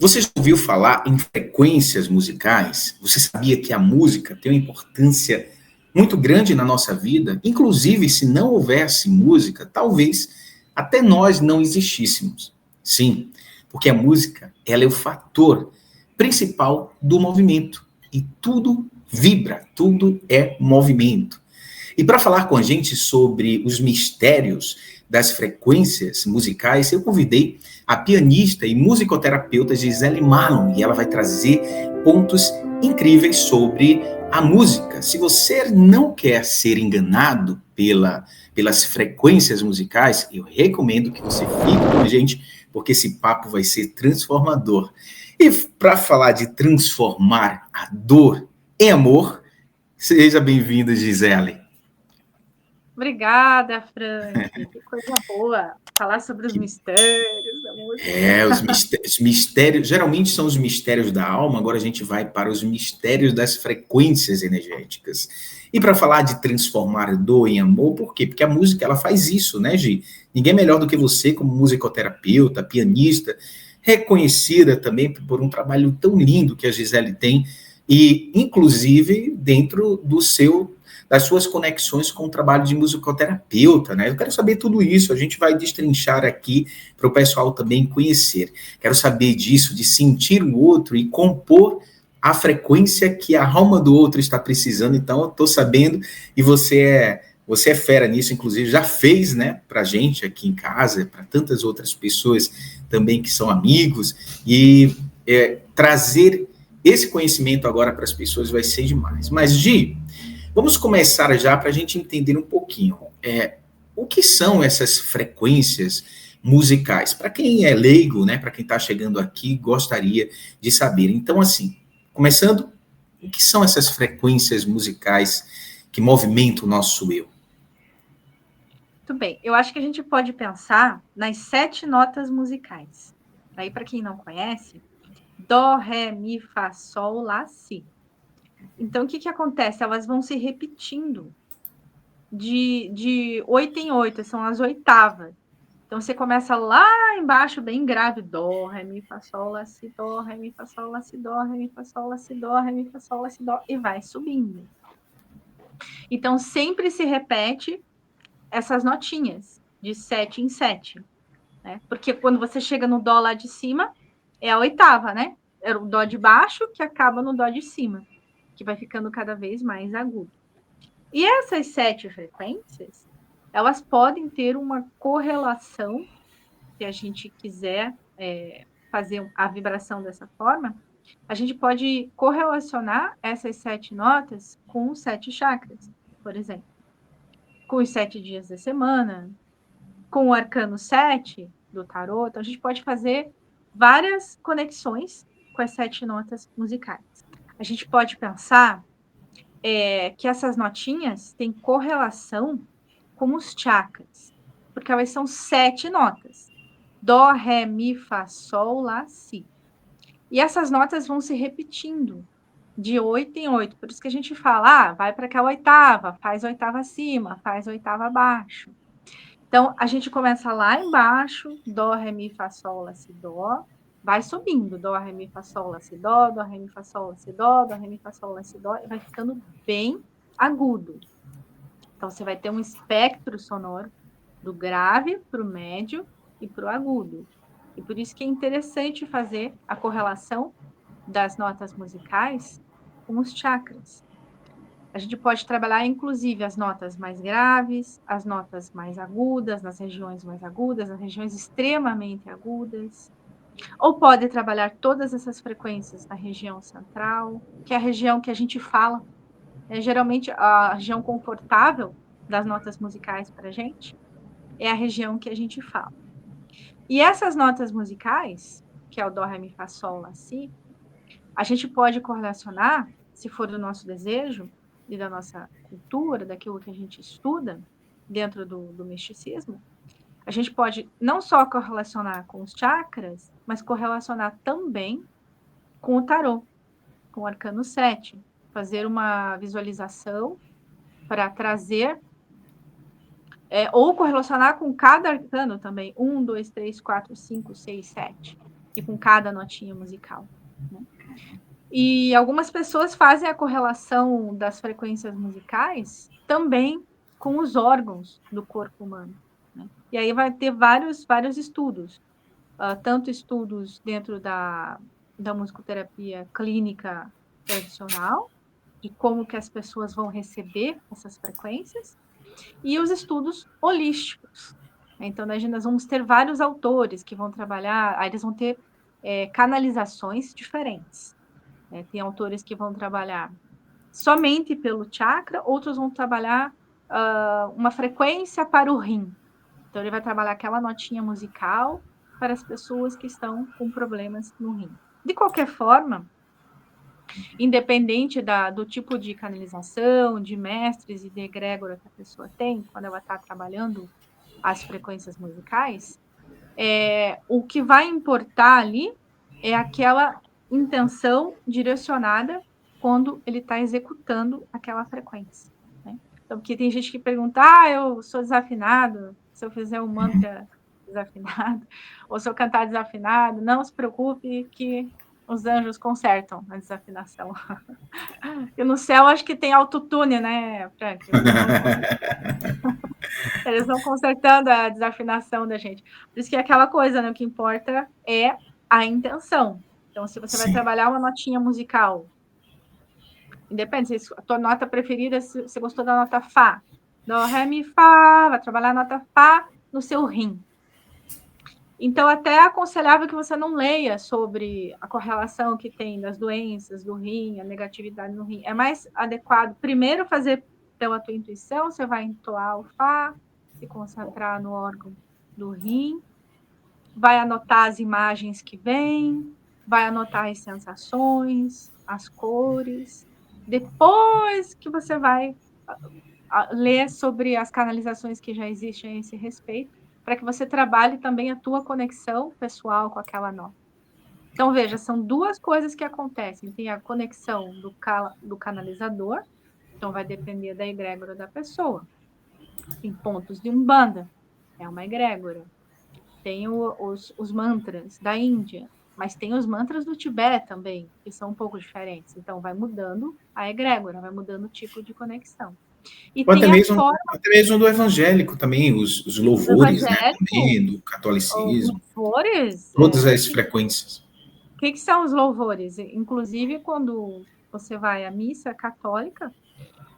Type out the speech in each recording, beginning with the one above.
Você já ouviu falar em frequências musicais? Você sabia que a música tem uma importância muito grande na nossa vida? Inclusive, se não houvesse música, talvez até nós não existíssemos. Sim, porque a música, ela é o fator principal do movimento. E tudo vibra, tudo é movimento. E para falar com a gente sobre os mistérios das frequências musicais, eu convidei a pianista e musicoterapeuta Gisele Marlon, e ela vai trazer pontos incríveis sobre a música. Se você não quer ser enganado pelas frequências musicais, eu recomendo que você fique com a gente, porque esse papo vai ser transformador. E para falar de transformar a dor em amor, seja bem-vinda, Gisele. Obrigada, Frank. Que coisa boa falar sobre os mistérios da música. Os mistérios, geralmente são os mistérios da alma, agora a gente vai para os mistérios das frequências energéticas. E para falar de transformar dor em amor, por quê? Porque a música ela faz isso, né, Gi? Ninguém melhor do que você, como musicoterapeuta, pianista, reconhecida também por um trabalho tão lindo que a Gisele tem, e inclusive dentro das suas conexões com o trabalho de musicoterapeuta, né? Eu quero saber tudo isso, a gente vai destrinchar aqui para o pessoal também conhecer. Quero saber disso, de sentir o outro e compor a frequência que a alma do outro está precisando. Então, eu estou sabendo, e você é fera nisso, inclusive já fez, né, para gente aqui em casa, para tantas outras pessoas também que são amigos, e trazer esse conhecimento agora para as pessoas vai ser demais. Mas, Gi, vamos começar já para a gente entender um pouquinho. O que são essas frequências musicais? Para quem é leigo, né, para quem está chegando aqui, gostaria de saber. Então, assim, começando, o que são essas frequências musicais que movimentam o nosso eu? Muito bem. Eu acho que a gente pode pensar nas 7 notas musicais. Aí, para quem não conhece, Dó, Ré, Mi, Fá, Sol, Lá, Si. Então, o que acontece? Elas vão se repetindo de 8 em 8, são as oitavas. Então, você começa lá embaixo, bem grave, Dó, Ré, Mi, Fá, Sol, Lá, Si, Dó, Ré, Mi, Fá, Sol, Lá, Si, Dó, Ré, Mi, Fá, Sol, Lá, Si, Dó, Ré, Mi, Fá, Sol, Lá, Si, Dó, e vai subindo. Então, sempre se repete essas notinhas, de 7 em 7. Né? Porque quando você chega no Dó lá de cima, é a oitava, né? É o Dó de baixo que acaba no Dó de cima, que vai ficando cada vez mais agudo. E essas 7 frequências, elas podem ter uma correlação, se a gente quiser fazer a vibração dessa forma, a gente pode correlacionar essas 7 notas com os 7 chakras, por exemplo, com os 7 dias da semana, com o arcano 7 do tarô. Então, a gente pode fazer várias conexões com as 7 notas musicais. A gente pode pensar que essas notinhas têm correlação com os chakras, porque elas são 7 notas. Dó, Ré, Mi, Fá, Sol, Lá, Si. E essas notas vão se repetindo de 8 em 8. Por isso que a gente fala, vai para aquela oitava, faz a oitava acima, faz a oitava abaixo. Então, a gente começa lá embaixo, Dó, Ré, Mi, Fá, Sol, Lá, Si, Dó, vai subindo, Dó, Ré, Mi, Fá, Sol, Lá, Si, Dó, Dó, Ré, Mi, Fá, Sol, Lá, Si, Dó, Dó, Ré, Mi, Fá, Sol, Lá, Si, Dó, e vai ficando bem agudo. Então, você vai ter um espectro sonoro do grave para o médio e para o agudo. E por isso que é interessante fazer a correlação das notas musicais com os chakras. A gente pode trabalhar, inclusive, as notas mais graves, as notas mais agudas, nas regiões mais agudas, nas regiões extremamente agudas. Ou pode trabalhar todas essas frequências na região central, que é a região que a gente fala. Geralmente, a região confortável das notas musicais para a gente é a região que a gente fala. E essas notas musicais, que é o Dó, Ré, Mi, Fá, Sol, Lá, Si, a gente pode correlacionar, se for do nosso desejo e da nossa cultura, daquilo que a gente estuda dentro do misticismo, a gente pode não só correlacionar com os chakras, mas correlacionar também com o tarô, com o arcano 7, fazer uma visualização para trazer, ou correlacionar com cada arcano também, 1, 2, 3, 4, 5, 6, 7. e com cada notinha musical, né? E algumas pessoas fazem a correlação das frequências musicais também com os órgãos do corpo humano, né? E aí vai ter vários estudos, tanto estudos dentro da musicoterapia clínica tradicional, de como que as pessoas vão receber essas frequências, e os estudos holísticos. Então, nós vamos ter vários autores que vão trabalhar, aí eles vão ter canalizações diferentes. Tem autores que vão trabalhar somente pelo chakra, outros vão trabalhar uma frequência para o rim. Então, ele vai trabalhar aquela notinha musical para as pessoas que estão com problemas no rim. De qualquer forma, independente do tipo de canalização, de mestres e de egrégora que a pessoa tem, quando ela está trabalhando as frequências musicais, o que vai importar ali é aquela intenção direcionada quando ele está executando aquela frequência, né? Então, porque tem gente que pergunta, eu sou desafinado, se eu fizer um mantra desafinado, ou se eu cantar desafinado, não se preocupe que os anjos consertam a desafinação. E no céu acho que tem autotune, né, Frank? Eles vão consertando a desafinação da gente. Por isso que é aquela coisa, né? O que importa é a intenção. Então, se você vai trabalhar uma notinha musical, independe, se a tua nota preferida, se você gostou da nota Fá, Dó, Ré, Mi, Fá, vai trabalhar a nota Fá no seu rim. Então, até é aconselhável que você não leia sobre a correlação que tem das doenças do rim, a negatividade no rim. É mais adequado, primeiro, fazer pela tua intuição, você vai entoar o Fá, se concentrar no órgão do rim, vai anotar as imagens que vêm, vai anotar as sensações, as cores. Depois que você vai ler sobre as canalizações que já existem a esse respeito, para que você trabalhe também a tua conexão pessoal com aquela nota. Então, veja, são duas coisas que acontecem. Tem a conexão do canalizador, então vai depender da egrégora da pessoa. Tem pontos de Umbanda, é uma egrégora. Tem os mantras da Índia, mas tem os mantras do Tibete também, que são um pouco diferentes. Então, vai mudando a egrégora, vai mudando o tipo de conexão. E Ou tem a forma... até mesmo do evangélico também, os louvores, né, também, do catolicismo, louvores, todas as frequências. O que são os louvores? Inclusive, quando você vai à missa católica,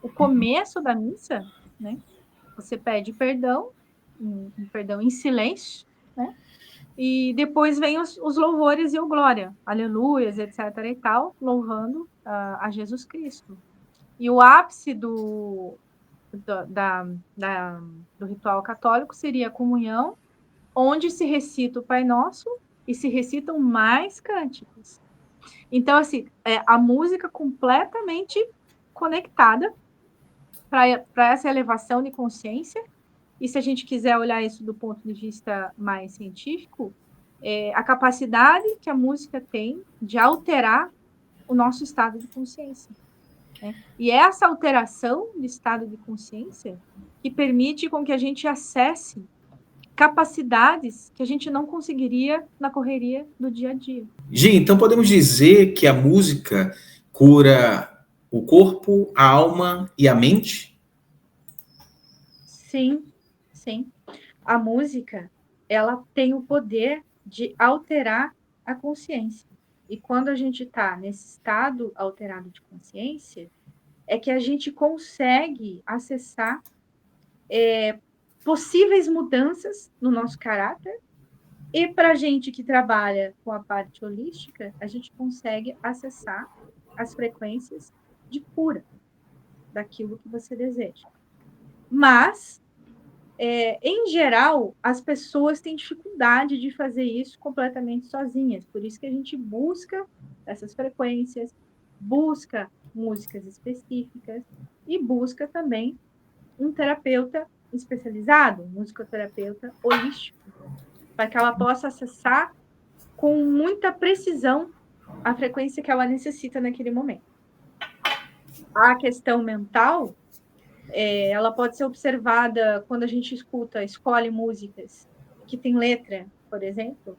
o começo da missa, né, você pede perdão, um perdão em silêncio, né, e depois vem os louvores e o glória, aleluias, etc. e tal, louvando a Jesus Cristo. E o ápice do ritual católico seria a comunhão, onde se recita o Pai Nosso e se recitam mais cânticos. Então, assim, a música completamente conectada para essa elevação de consciência. E se a gente quiser olhar isso do ponto de vista mais científico, a capacidade que a música tem de alterar o nosso estado de consciência, né? E essa alteração de estado de consciência que permite com que a gente acesse capacidades que a gente não conseguiria na correria do dia a dia. Gi, então podemos dizer que a música cura o corpo, a alma e a mente? Sim, sim. A música, ela tem o poder de alterar a consciência. E quando a gente está nesse estado alterado de consciência, é que a gente consegue acessar possíveis mudanças no nosso caráter. E para a gente que trabalha com a parte holística, a gente consegue acessar as frequências de cura daquilo que você deseja. Mas, em geral, as pessoas têm dificuldade de fazer isso completamente sozinhas. Por isso que a gente busca essas frequências, busca músicas específicas e busca também um terapeuta especializado, um musicoterapeuta holístico, para que ela possa acessar com muita precisão a frequência que ela necessita naquele momento. A questão mental, ela pode ser observada quando a gente escuta, escolhe músicas que tem letra, por exemplo,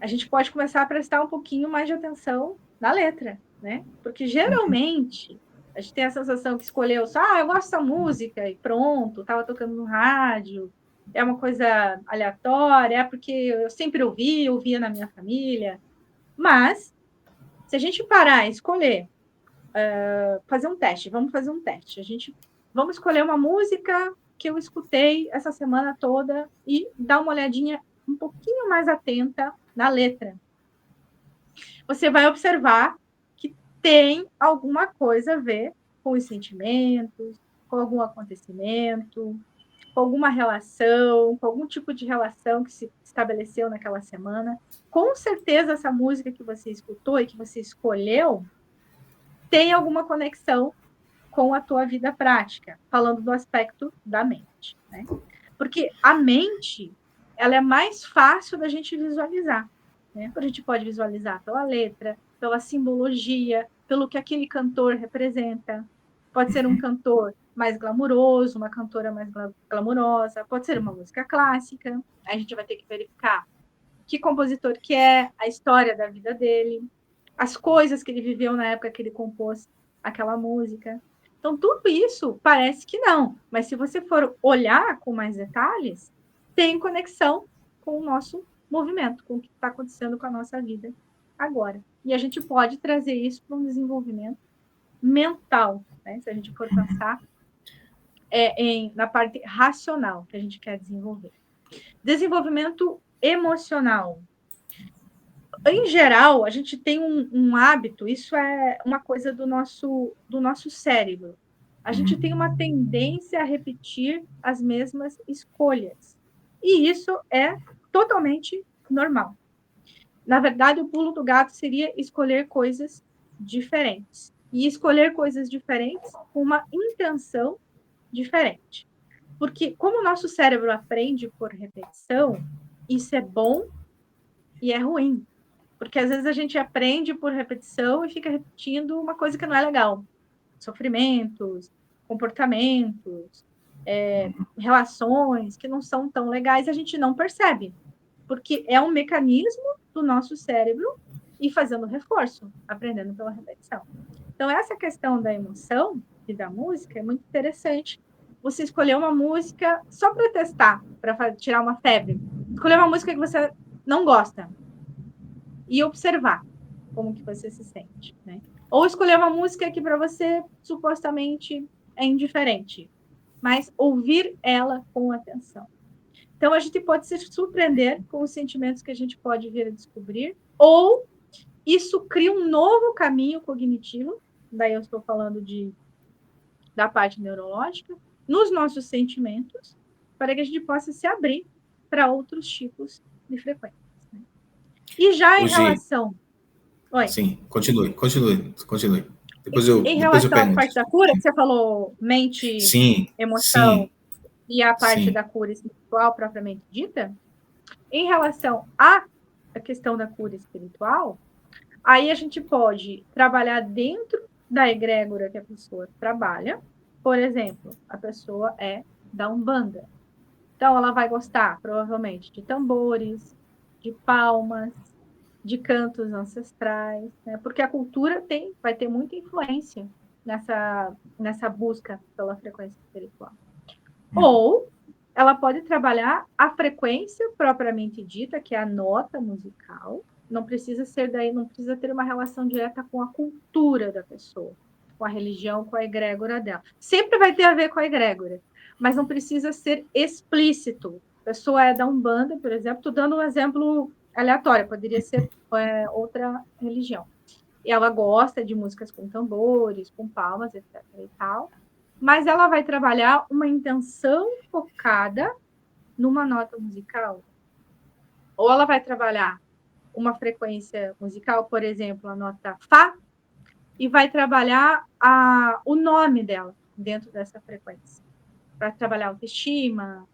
a gente pode começar a prestar um pouquinho mais de atenção na letra, né? Porque geralmente a gente tem a sensação que escolheu só, eu gosto dessa música e pronto, estava tocando no rádio, é uma coisa aleatória, é porque eu sempre ouvia na minha família. Mas, se a gente parar e escolher, fazer um teste, vamos fazer um teste. Vamos escolher uma música que eu escutei essa semana toda e dar uma olhadinha um pouquinho mais atenta na letra. Você vai observar que tem alguma coisa a ver com os sentimentos, com algum acontecimento, com alguma relação, com algum tipo de relação que se estabeleceu naquela semana. Com certeza, essa música que você escutou e que você escolheu tem alguma conexão com a tua vida prática, falando do aspecto da mente, né? Porque a mente, ela é mais fácil da gente visualizar, né? A gente pode visualizar pela letra, pela simbologia, pelo que aquele cantor representa. Pode ser um cantor mais glamuroso, uma cantora mais glamurosa, pode ser uma música clássica. A gente vai ter que verificar que compositor que é, a história da vida dele, as coisas que ele viveu na época que ele compôs aquela música. Então, tudo isso parece que não, mas se você for olhar com mais detalhes, tem conexão com o nosso movimento, com o que está acontecendo com a nossa vida agora. E a gente pode trazer isso para um desenvolvimento mental, né? Se a gente for pensar na parte racional que a gente quer desenvolver. Desenvolvimento emocional. Em geral, a gente tem um hábito, isso é uma coisa do nosso cérebro. A gente tem uma tendência a repetir as mesmas escolhas. E isso é totalmente normal. Na verdade, o pulo do gato seria escolher coisas diferentes. E escolher coisas diferentes com uma intenção diferente. Porque, como o nosso cérebro aprende por repetição, isso é bom e é ruim. Porque às vezes a gente aprende por repetição e fica repetindo uma coisa que não é legal. Sofrimentos, comportamentos, relações que não são tão legais, a gente não percebe. Porque é um mecanismo do nosso cérebro ir fazendo reforço, aprendendo pela repetição. Então, essa questão da emoção e da música é muito interessante. Você escolher uma música só para testar, para tirar uma febre. Escolher uma música que você não gosta e observar como que você se sente, né? Ou escolher uma música que para você supostamente é indiferente, mas ouvir ela com atenção. Então a gente pode se surpreender com os sentimentos que a gente pode vir a descobrir, ou isso cria um novo caminho cognitivo, daí eu estou falando da parte neurológica, nos nossos sentimentos, para que a gente possa se abrir para outros tipos de frequências. Né? E já em relação... Oi. Sim, continue. Depois em eu relação à pergunto. parte da cura, que você falou mente, Sim, emoção e a parte sim. da cura espiritual propriamente dita, em relação à questão da cura espiritual, aí a gente pode trabalhar dentro da egrégora que a pessoa trabalha. Por exemplo, a pessoa é da Umbanda. Então, ela vai gostar, provavelmente, de tambores, de palmas, de cantos ancestrais, né? Porque a cultura vai ter muita influência nessa busca pela frequência espiritual. Ou ela pode trabalhar a frequência propriamente dita, que é a nota musical. Não precisa ter uma relação direta com a cultura da pessoa, com a religião, com a egrégora dela. Sempre vai ter a ver com a egrégora, mas não precisa ser explícito. A pessoa é da Umbanda, por exemplo, estou dando um exemplo aleatório, poderia ser outra religião. E ela gosta de músicas com tambores, com palmas, etc. e tal, mas ela vai trabalhar uma intenção focada numa nota musical. Ou ela vai trabalhar uma frequência musical, por exemplo, a nota Fá, e vai trabalhar o nome dela dentro dessa frequência. Para trabalhar autoestima,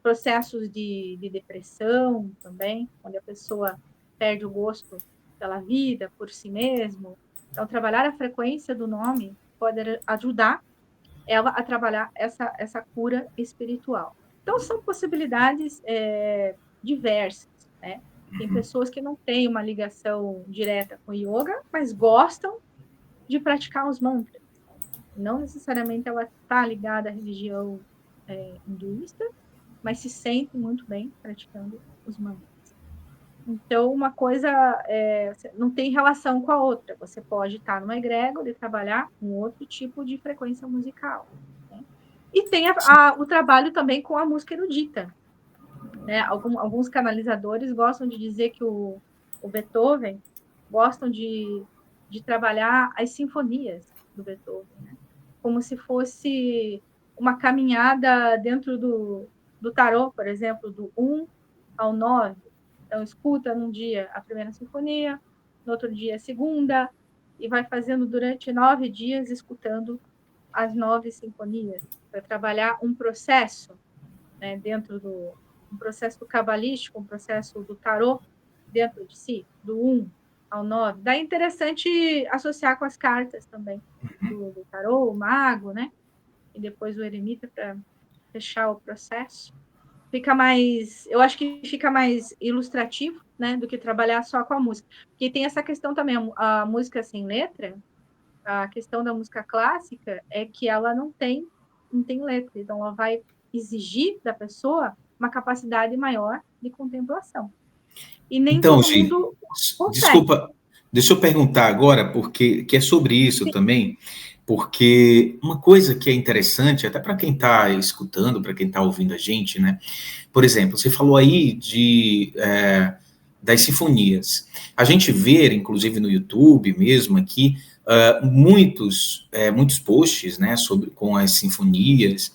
processos de depressão também, onde a pessoa perde o gosto pela vida, por si mesmo. Então, trabalhar a frequência do nome pode ajudar ela a trabalhar essa cura espiritual. Então, são possibilidades diversas, né? Tem pessoas que não têm uma ligação direta com o yoga, mas gostam de praticar os mantras. Não necessariamente ela está ligada à religião hinduísta, mas se sente muito bem praticando os mantras. Então, uma coisa não tem relação com a outra. Você pode estar numa egrégora e trabalhar um outro tipo de frequência musical. Né? E tem o trabalho também com a música erudita. Né? Alguns canalizadores gostam de dizer que o Beethoven gostam de trabalhar as sinfonias do Beethoven, né? Como se fosse uma caminhada dentro do tarô, por exemplo, do 1 ao 9. Então, escuta num dia a primeira sinfonia, no outro dia a segunda, e vai fazendo durante 9 dias, escutando as 9 sinfonias, para trabalhar um processo, né, dentro um processo cabalístico, um processo do tarô dentro de si, do 1 ao 9. Daí é interessante associar com as cartas também, do tarô, o mago, né? E depois o eremita para fechar o processo. Fica mais, eu acho que fica mais ilustrativo, né, do que trabalhar só com a música. Porque tem essa questão também, a música sem letra, a questão da música clássica é que ela não tem letra, então ela vai exigir da pessoa uma capacidade maior de contemplação. E nem Então, todo Gi, mundo consegue. desculpa, deixa eu perguntar agora, porque que é sobre isso Sim. também, porque uma coisa que é interessante, até para quem está escutando, para quem está ouvindo a gente, né? Por exemplo, você falou aí das sinfonias. A gente vê, inclusive no YouTube mesmo aqui, muitos posts, né, com as sinfonias,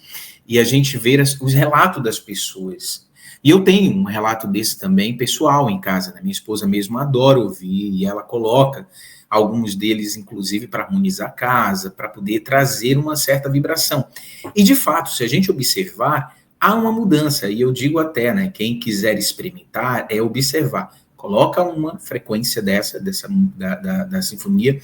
e a gente vê os relatos das pessoas. E eu tenho um relato desse também, pessoal, em casa, né? Minha esposa mesmo adora ouvir, e ela coloca alguns deles, inclusive, para harmonizar a casa, para poder trazer uma certa vibração. E, de fato, se a gente observar, há uma mudança, e eu digo até, né, quem quiser experimentar, é observar. Coloca uma frequência da sinfonia,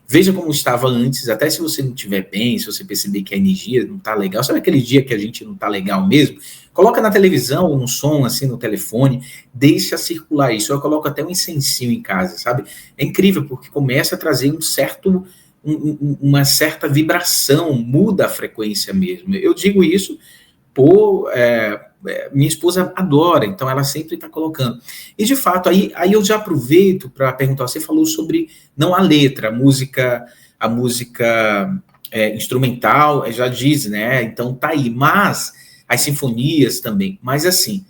veja como estava antes, até se você não estiver bem, se você perceber que a energia não está legal, sabe aquele dia que a gente não está legal mesmo? Coloca na televisão, um som assim no telefone, deixa circular isso. Eu coloco até um incensinho em casa, sabe? É incrível, porque começa a trazer uma certa vibração, muda a frequência mesmo. Eu digo isso minha esposa adora, então ela sempre está colocando. E de fato, aí eu já aproveito para perguntar, você falou sobre não a letra, a música instrumental, já diz, né? Então tá aí, mas as sinfonias também. Mas assim,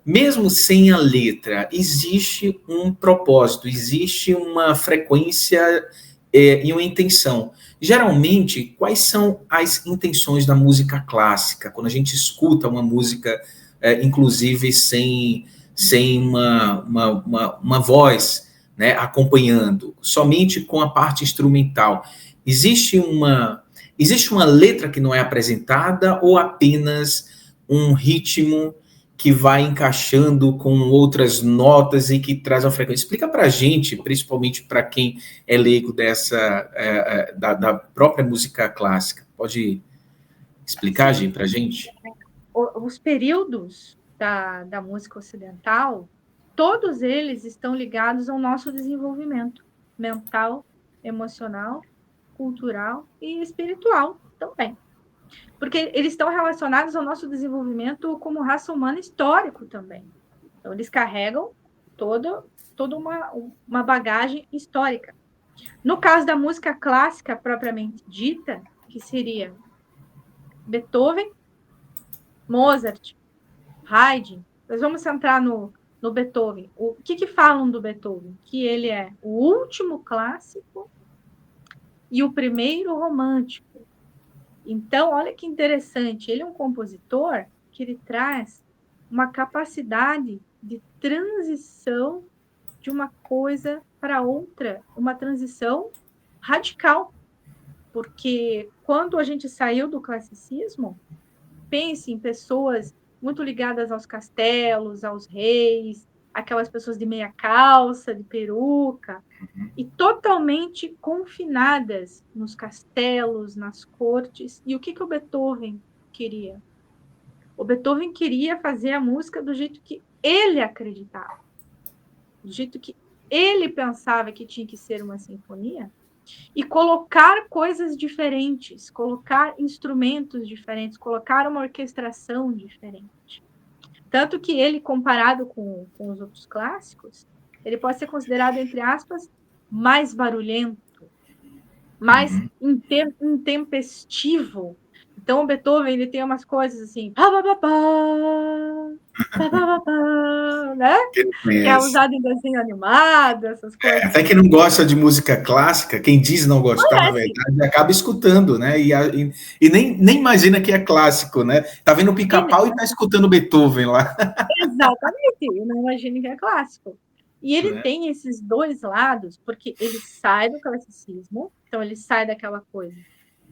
mesmo sem a letra, existe um propósito, existe uma frequência e uma intenção. Geralmente, quais são as intenções da música clássica? Quando a gente escuta uma música, inclusive sem uma voz, né, acompanhando, somente com a parte instrumental. Existe uma letra que não é apresentada ou apenas um ritmo que vai encaixando com outras notas e que traz uma frequência? Explica para a gente, principalmente para quem é leigo da própria música clássica. Pode explicar, Gi, para a gente? Os períodos da música ocidental, todos eles estão ligados ao nosso desenvolvimento mental, emocional, cultural e espiritual também. Porque eles estão relacionados ao nosso desenvolvimento como raça humana histórico também. Então, eles carregam toda uma bagagem histórica. No caso da música clássica propriamente dita, que seria Beethoven, Mozart, Haydn, nós vamos centrar no Beethoven. O que falam do Beethoven? Que ele é o último clássico e o primeiro romântico. Então, olha que interessante, ele é um compositor que ele traz uma capacidade de transição de uma coisa para outra, uma transição radical, porque quando a gente saiu do classicismo, pense em pessoas muito ligadas aos castelos, aos reis, aquelas pessoas de meia calça, de peruca, e totalmente confinadas nos castelos, nas cortes. E o que o Beethoven queria? O Beethoven queria fazer a música do jeito que ele acreditava. do jeito que ele pensava que tinha que ser uma sinfonia, e colocar coisas diferentes, colocar instrumentos diferentes, colocar uma orquestração diferente. Tanto que ele, comparado com os outros clássicos, ele pode ser considerado, entre aspas, mais barulhento, mais intempestivo. Então, o Beethoven, ele tem umas coisas assim, pá, pá, pá, pá, pá, pá, pá, né? Que é usado em desenho animado, essas coisas. Até quem não gosta de música clássica, quem diz não gostar, na verdade, acaba escutando, né? E nem imagina que é clássico, né? Tá vendo o Pica-Pau e tá escutando Beethoven lá. Exatamente, eu não imagino que é clássico. E ele Né? tem esses dois lados, porque ele sai do classicismo, então ele sai daquela coisa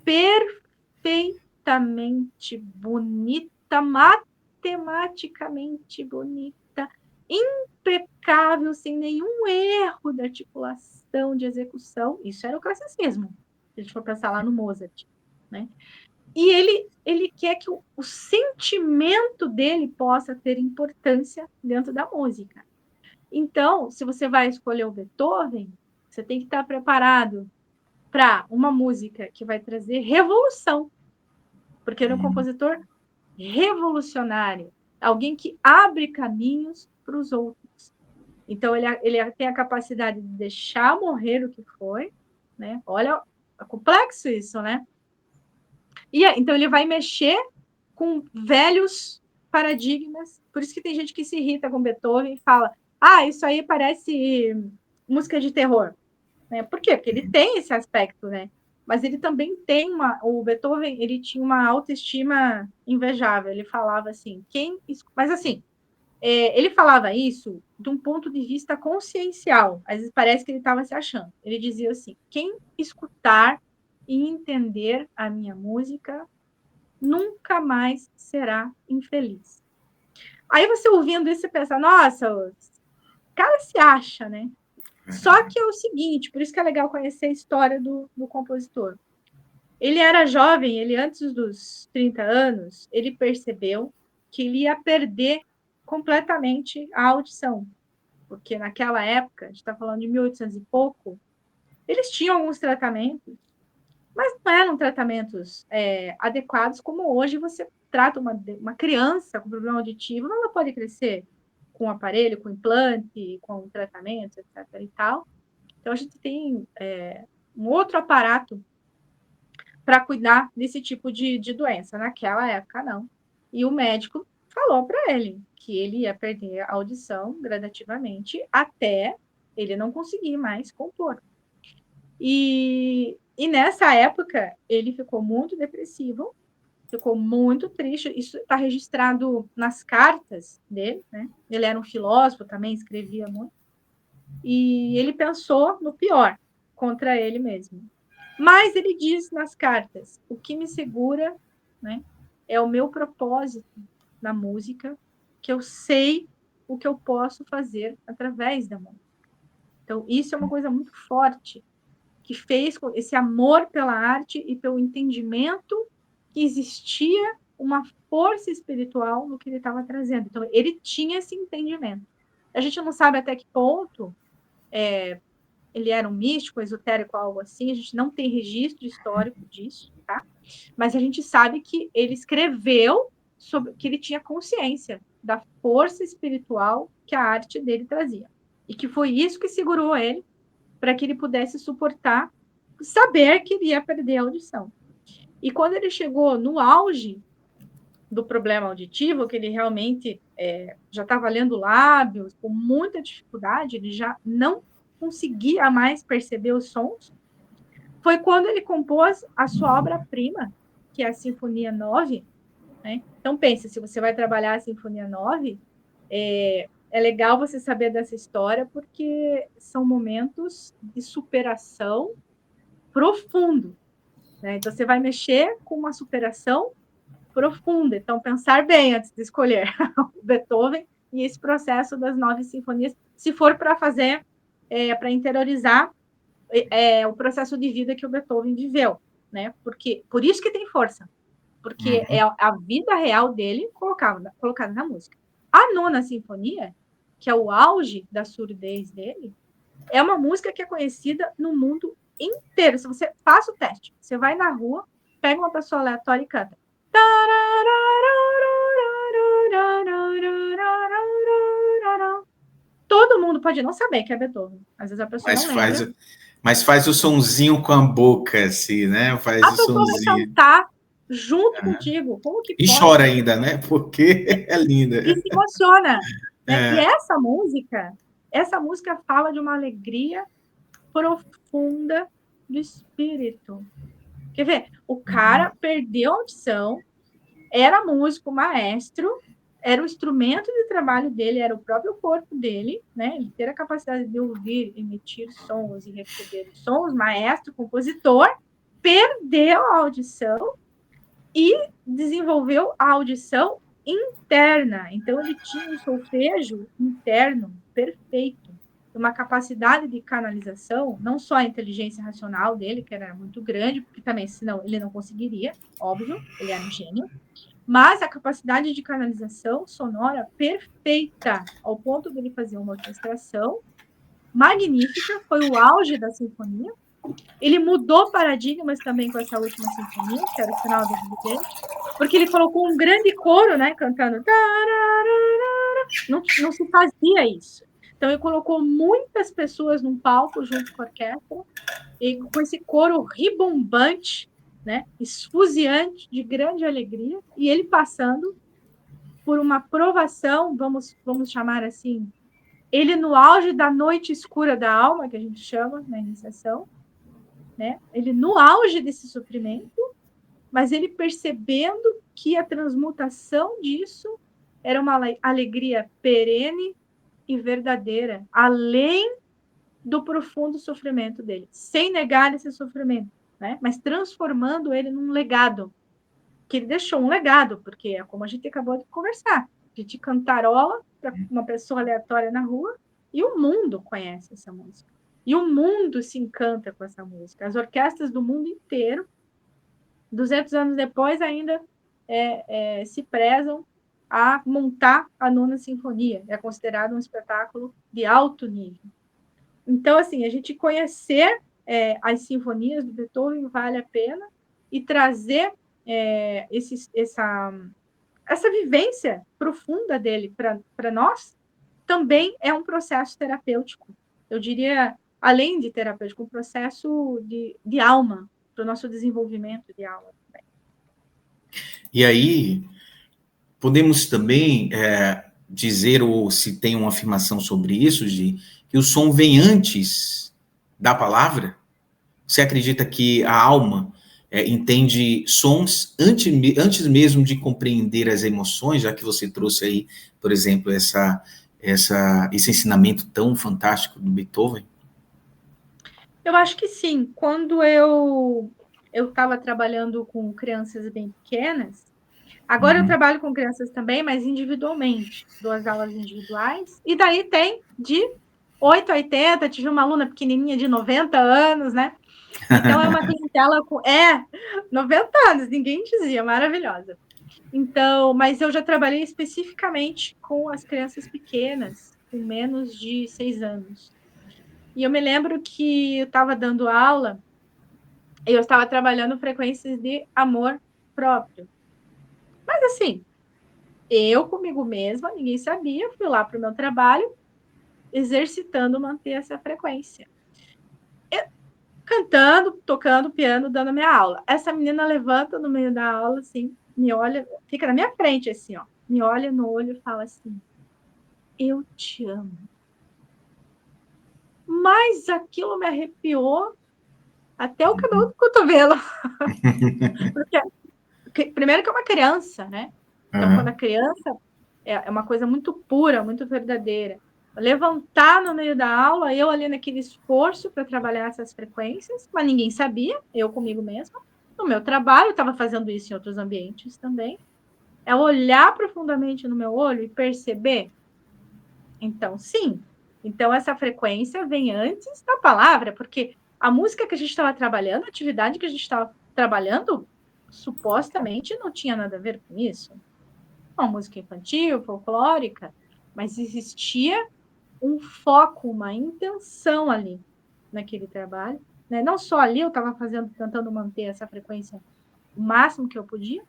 perfeitamente bonita, matematicamente bonita, impecável, sem nenhum erro de articulação, de execução. Isso era o classicismo, se a gente for pensar lá no Mozart, né? E ele quer que o sentimento dele possa ter importância dentro da música. Então, se você vai escolher o Beethoven, você tem que estar preparado para uma música que vai trazer revolução, porque ele é um compositor revolucionário, alguém que abre caminhos para os outros. Então, ele tem a capacidade de deixar morrer o que foi, né? Olha, é complexo isso, né? Então, ele vai mexer com velhos paradigmas. Por isso que tem gente que se irrita com Beethoven e fala: ah, isso aí parece música de terror. Né? Por quê? Porque ele tem esse aspecto, né? Mas ele também tem o Beethoven, ele tinha uma autoestima invejável. Ele falava assim, mas assim, ele falava isso de um ponto de vista consciencial. Às vezes parece que ele estava se achando. Ele dizia assim: quem escutar e entender a minha música nunca mais será infeliz. Aí você ouvindo isso, você pensa, nossa, o cara se acha, né? Só que é o seguinte, por isso que é legal conhecer a história do compositor. Ele era jovem, ele antes dos 30 anos, ele percebeu que ele ia perder completamente a audição. Porque naquela época, a gente está falando de 1800 e pouco, eles tinham alguns tratamentos, mas não eram tratamentos adequados como hoje você trata uma criança com problema auditivo, ela pode crescer com aparelho, com implante, com tratamento, etc. e tal. Então, a gente tem um outro aparato para cuidar desse tipo de doença. Naquela época, não. E o médico falou para ele que ele ia perder a audição gradativamente até ele não conseguir mais compor. E nessa época, ele ficou muito depressivo, ficou muito triste. Isso está registrado nas cartas dele, né? Ele era um filósofo também, escrevia muito. E ele pensou no pior contra ele mesmo. Mas ele diz nas cartas: o que me segura, né, é o meu propósito na música, que eu sei o que eu posso fazer através da música. Então, isso é uma coisa muito forte, que fez esse amor pela arte e pelo entendimento que existia uma força espiritual no que ele estava trazendo. Então, ele tinha esse entendimento. A gente não sabe até que ponto ele era um místico, esotérico, algo assim, a gente não tem registro histórico disso, tá? Mas a gente sabe que ele escreveu sobre que ele tinha consciência da força espiritual que a arte dele trazia. E que foi isso que segurou ele para que ele pudesse suportar saber que ele ia perder a audição. E quando ele chegou no auge do problema auditivo, que ele realmente já estava lendo lábios com muita dificuldade, ele já não conseguia mais perceber os sons, foi quando ele compôs a sua obra-prima, que é a Sinfonia 9. Né? Então, pense, se você vai trabalhar a Sinfonia 9, é legal você saber dessa história, porque são momentos de superação profundo. Né? Então, você vai mexer com uma superação profunda. Então, pensar bem antes de escolher o Beethoven e esse processo das 9 sinfonias, se for para fazer, para interiorizar o processo de vida que o Beethoven viveu, né? Porque por isso que tem força, porque é a vida real dele colocada na música. A nona sinfonia que é o auge da surdez dele, é uma música que é conhecida no mundo inteiro. Se você faz o teste, você vai na rua, pega uma pessoa aleatória e canta. Todo mundo pode não saber que é Beethoven. Às vezes a pessoa não lembra. Mas faz o sonzinho com a boca, assim, né? Faz A o pessoa vai sonzinho. cantar junto contigo. Como que E pode? chora ainda, né? Porque é linda. E se emociona. Né? E essa música fala de uma alegria profunda do espírito. Quer ver? O cara perdeu a audição, era músico, maestro, era o instrumento de trabalho dele, era o próprio corpo dele, né? Ele ter a capacidade de ouvir, emitir sons e receber sons, maestro, compositor, perdeu a audição e desenvolveu a audição interna. Então, ele tinha um solfejo interno perfeito, uma capacidade de canalização, não só a inteligência racional dele, que era muito grande, porque também, senão, ele não conseguiria, óbvio, ele era um gênio, mas a capacidade de canalização sonora perfeita, ao ponto de ele fazer uma orquestração magnífica, foi o auge da sinfonia. Ele mudou paradigmas também com essa última sinfonia, que era o final do Jubileu, porque ele colocou um grande coro, né, cantando. Não se fazia isso. Então, ele colocou muitas pessoas num palco junto com a orquestra, e com esse coro ribombante, né, esfuziante, de grande alegria, e ele passando por uma provação, vamos chamar assim, ele no auge da noite escura da alma, que a gente chama na iniciação, né? Ele no auge desse sofrimento, mas ele percebendo que a transmutação disso era uma alegria perene e verdadeira, além do profundo sofrimento dele, sem negar esse sofrimento, né? Mas transformando ele num legado, que ele deixou um legado, porque é como a gente acabou de conversar, a gente cantarola para uma pessoa aleatória na rua e o mundo conhece essa música. E o mundo se encanta com essa música. As orquestras do mundo inteiro, 200 anos depois, ainda se prezam a montar a Nona Sinfonia. É considerado um espetáculo de alto nível. Então, assim, a gente conhecer as sinfonias do Beethoven vale a pena e trazer essa vivência profunda dele para nós também é um processo terapêutico. Eu diria, além de terapêutico, um processo de alma, para o nosso desenvolvimento de alma também. E aí, podemos também dizer, ou se tem uma afirmação sobre isso, que o som vem antes da palavra? Você acredita que a alma entende sons antes mesmo de compreender as emoções, já que você trouxe aí, por exemplo, esse ensinamento tão fantástico do Beethoven? Eu acho que sim. Quando eu estava trabalhando com crianças bem pequenas, agora eu trabalho com crianças também, mas individualmente, 2 aulas individuais, e daí tem de 8 a 80, tive uma aluna pequenininha de 90 anos, né? Então, é uma clientela com 90 anos, ninguém dizia, maravilhosa. Então, mas eu já trabalhei especificamente com as crianças pequenas, com menos de 6 anos. E eu me lembro que eu estava dando aula e eu estava trabalhando frequências de amor próprio. Mas assim, eu comigo mesma, ninguém sabia, fui lá para o meu trabalho, exercitando manter essa frequência. Cantando, tocando piano, dando minha aula. Essa menina levanta no meio da aula, assim, me olha, fica na minha frente, assim, ó, me olha no olho e fala assim: eu te amo. Mas aquilo me arrepiou até o cabelo do cotovelo. Porque, primeiro que é uma criança, né? Então, quando a criança é uma coisa muito pura, muito verdadeira. Levantar no meio da aula, eu ali naquele esforço para trabalhar essas frequências, mas ninguém sabia, eu comigo mesma. No meu trabalho, eu estava fazendo isso em outros ambientes também. É olhar profundamente no meu olho e perceber. Então, sim. Então, essa frequência vem antes da palavra, porque a música que a gente estava trabalhando, a atividade que a gente estava trabalhando, supostamente não tinha nada a ver com isso. Uma música infantil, folclórica, mas existia um foco, uma intenção ali naquele trabalho, né? Não só ali eu estava tentando manter essa frequência o máximo que eu podia,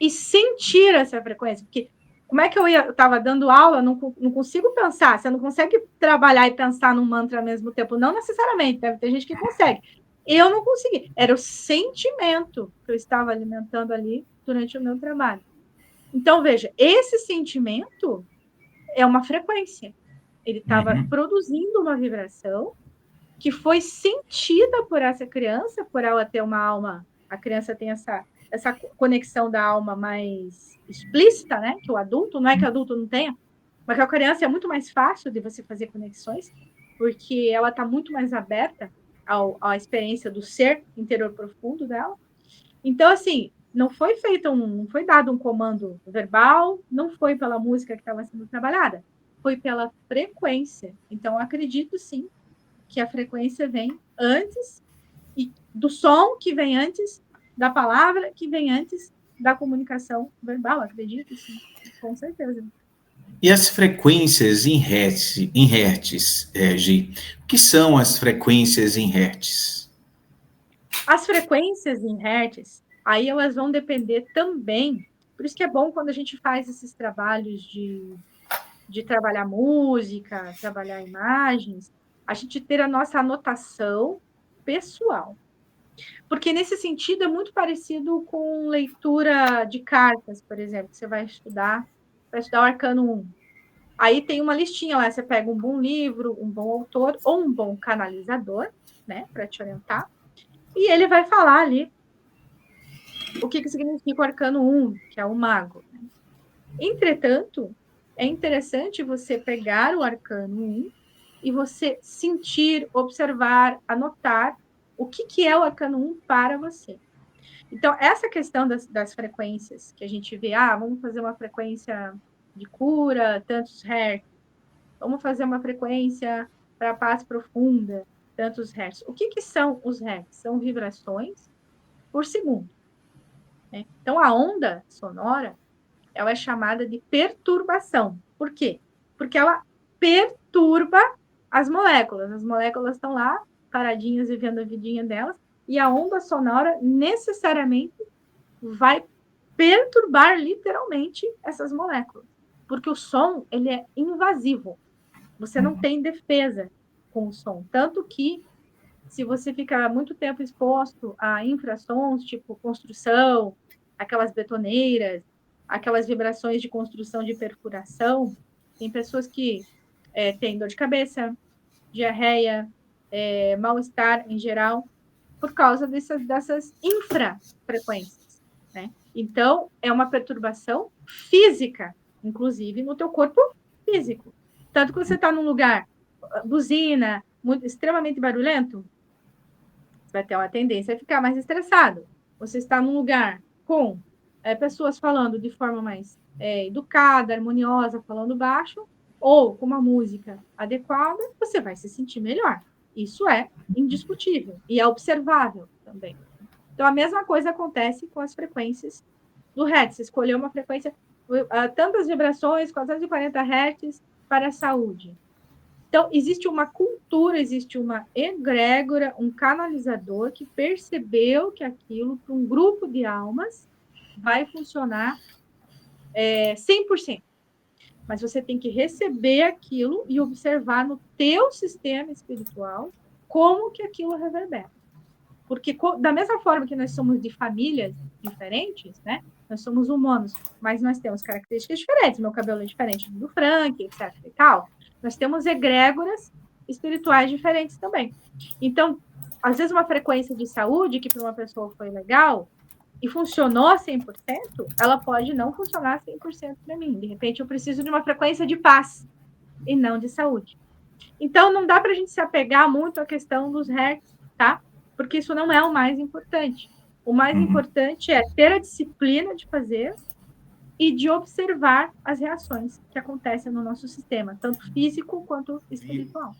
e sentir essa frequência, porque como é que eu estava dando aula, não consigo pensar, você não consegue trabalhar e pensar num mantra ao mesmo tempo, não necessariamente, deve ter gente que consegue. Eu não consegui, era o sentimento que eu estava alimentando ali durante o meu trabalho. Então, veja, esse sentimento é uma frequência. Ele estava produzindo uma vibração que foi sentida por essa criança, por ela ter uma alma, a criança tem essa conexão da alma mais explícita, né? Que o adulto, não é que o adulto não tenha, mas que a criança é muito mais fácil de você fazer conexões, porque ela está muito mais aberta à experiência do ser interior profundo dela. Então, assim, não foi não foi dado um comando verbal, não foi pela música que estava sendo trabalhada, foi pela frequência. Então, acredito sim que a frequência vem antes e do som que vem antes da palavra que vem antes da comunicação verbal, acredito sim, com certeza. E as frequências em hertz, Gi? O que são as frequências em hertz? As frequências em hertz, aí elas vão depender também, por isso que é bom quando a gente faz esses trabalhos de trabalhar música, trabalhar imagens, a gente ter a nossa anotação pessoal. Porque nesse sentido é muito parecido com leitura de cartas, por exemplo, que você vai estudar o Arcano 1. Aí tem uma listinha lá, você pega um bom livro, um bom autor ou um bom canalizador, né, para te orientar, e ele vai falar ali o que significa o Arcano 1, que é o mago. Né? Entretanto, é interessante você pegar o Arcano 1 e você sentir, observar, anotar o que é o Arcano 1 para você. Então, essa questão das frequências que a gente vê, vamos fazer uma frequência de cura, tantos hertz, vamos fazer uma frequência para paz profunda, tantos hertz. O que são os hertz? São vibrações por segundo. Né? Então, a onda sonora, ela é chamada de perturbação. Por quê? Porque ela perturba as moléculas. As moléculas estão lá, paradinhas, vivendo a vidinha delas, e a onda sonora necessariamente vai perturbar literalmente essas moléculas. Porque o som, ele é invasivo. Você não tem defesa com o som. Tanto que, se você ficar muito tempo exposto a infrassons, tipo construção, aquelas betoneiras, aquelas vibrações de construção de perfuração, tem pessoas que têm dor de cabeça, diarreia, mal-estar em geral, por causa dessas infrafrequências, né? Então, é uma perturbação física, inclusive no teu corpo físico. Tanto que você está num lugar, buzina, extremamente barulhento, você vai ter uma tendência a ficar mais estressado. Você está num lugar com pessoas falando de forma mais educada, harmoniosa, falando baixo, ou com uma música adequada, você vai se sentir melhor. Isso é indiscutível e é observável também. Então, a mesma coisa acontece com as frequências do Hertz. Você escolheu uma frequência, tantas vibrações, 440 Hz para a saúde. Então, existe uma cultura, existe uma egrégora, um canalizador que percebeu que aquilo, para um grupo de almas, vai funcionar 100%. Mas você tem que receber aquilo e observar no teu sistema espiritual como que aquilo reverbera. Porque da mesma forma que nós somos de famílias diferentes, né? Nós somos humanos, mas nós temos características diferentes. Meu cabelo é diferente do Frank, etc. e tal. Nós temos egrégoras espirituais diferentes também. Então, às vezes uma frequência de saúde que para uma pessoa foi legal e funcionou 100%, ela pode não funcionar 100% para mim. De repente, eu preciso de uma frequência de paz e não de saúde. Então, não dá para a gente se apegar muito à questão dos hertz, tá? Porque isso não é o mais importante. O mais importante é ter a disciplina de fazer e de observar as reações que acontecem no nosso sistema, tanto físico quanto espiritual.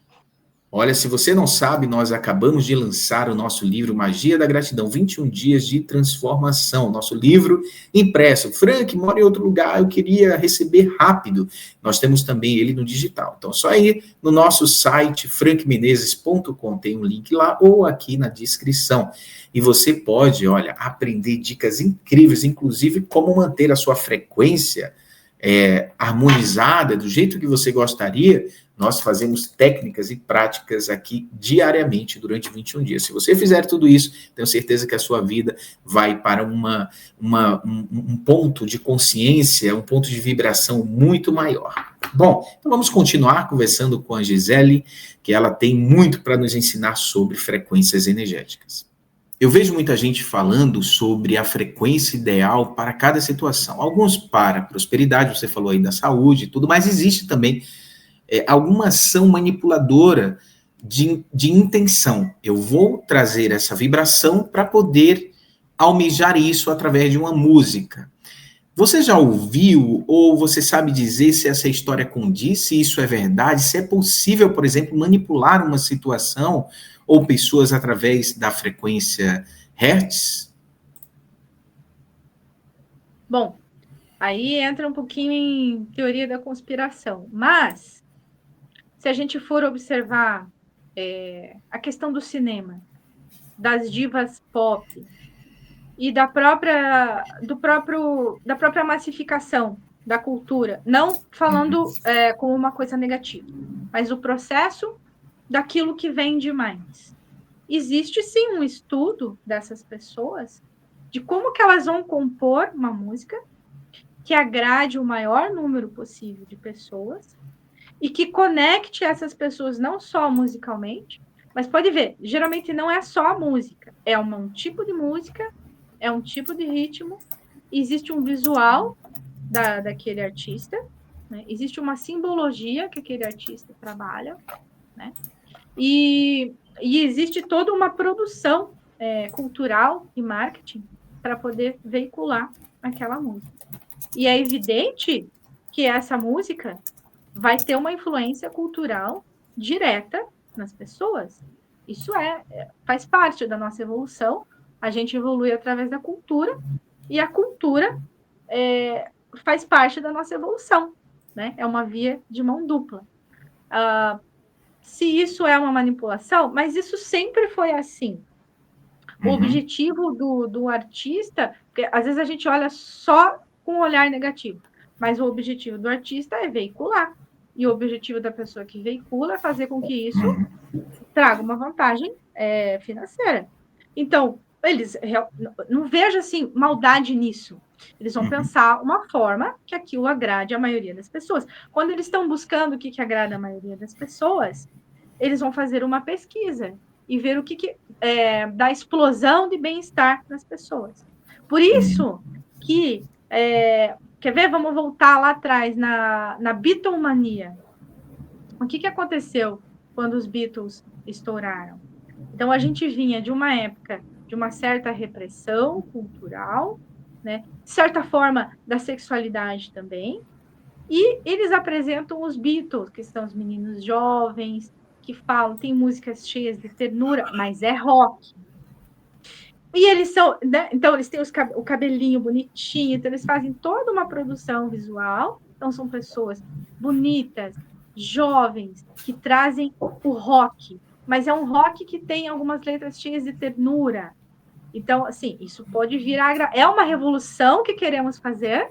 Olha, se você não sabe, nós acabamos de lançar o nosso livro Magia da Gratidão, 21 dias de transformação. Nosso livro impresso. Frank, mora em outro lugar, eu queria receber rápido. Nós temos também ele no digital. Então, só ir no nosso site, frankmenezes.com, tem um link lá, ou aqui na descrição. E você pode, olha, aprender dicas incríveis, inclusive como manter a sua frequência harmonizada, do jeito que você gostaria. Nós fazemos técnicas e práticas aqui diariamente durante 21 dias. Se você fizer tudo isso, tenho certeza que a sua vida vai para um ponto de consciência, um ponto de vibração muito maior. Bom, então vamos continuar conversando com a Gisele, que ela tem muito para nos ensinar sobre frequências energéticas. Eu vejo muita gente falando sobre a frequência ideal para cada situação. Alguns para prosperidade, você falou aí da saúde e tudo, mas existe também alguma ação manipuladora de intenção. Eu vou trazer essa vibração para poder almejar isso através de uma música. Você já ouviu ou você sabe dizer se essa história condiz, se isso é verdade, se é possível, por exemplo, manipular uma situação ou pessoas através da frequência Hertz? Bom, aí entra um pouquinho em teoria da conspiração, mas se a gente for observar a questão do cinema, das divas pop e da própria massificação da cultura, não falando como uma coisa negativa, mas o processo daquilo que vende mais. Existe sim um estudo dessas pessoas de como que elas vão compor uma música que agrade o maior número possível de pessoas e que conecte essas pessoas não só musicalmente, mas pode ver, geralmente não é só a música, é um tipo de música, é um tipo de ritmo, existe um visual daquele artista, né? Existe uma simbologia que aquele artista trabalha, né? E existe toda uma produção cultural e marketing para poder veicular aquela música. E é evidente que essa música vai ter uma influência cultural direta nas pessoas. Isso faz parte da nossa evolução. A gente evolui através da cultura e a cultura faz parte da nossa evolução, né? É uma via de mão dupla. Se isso é uma manipulação, mas isso sempre foi assim. O objetivo do artista, porque às vezes a gente olha só com um olhar negativo, mas o objetivo do artista é veicular. E o objetivo da pessoa que veicula é fazer com que isso traga uma vantagem financeira. Então, eles não vejo assim maldade nisso. Eles vão pensar uma forma que aquilo agrade a maioria das pessoas. Quando eles estão buscando o que agrada a maioria das pessoas, eles vão fazer uma pesquisa e ver o que dá explosão de bem-estar nas pessoas. Por isso que quer ver? Vamos voltar lá atrás, na Beatlemania. O que aconteceu quando os Beatles estouraram? Então, a gente vinha de uma época de uma certa repressão cultural, né? De certa forma, da sexualidade também. E eles apresentam os Beatles, que são os meninos jovens, que falam, tem músicas cheias de ternura, mas é rock. E eles são, né? Então, eles têm o cabelinho bonitinho, então eles fazem toda uma produção visual. Então, são pessoas bonitas, jovens, que trazem o rock. Mas é um rock que tem algumas letras cheias de ternura. Então, assim, isso pode virar... É uma revolução que queremos fazer,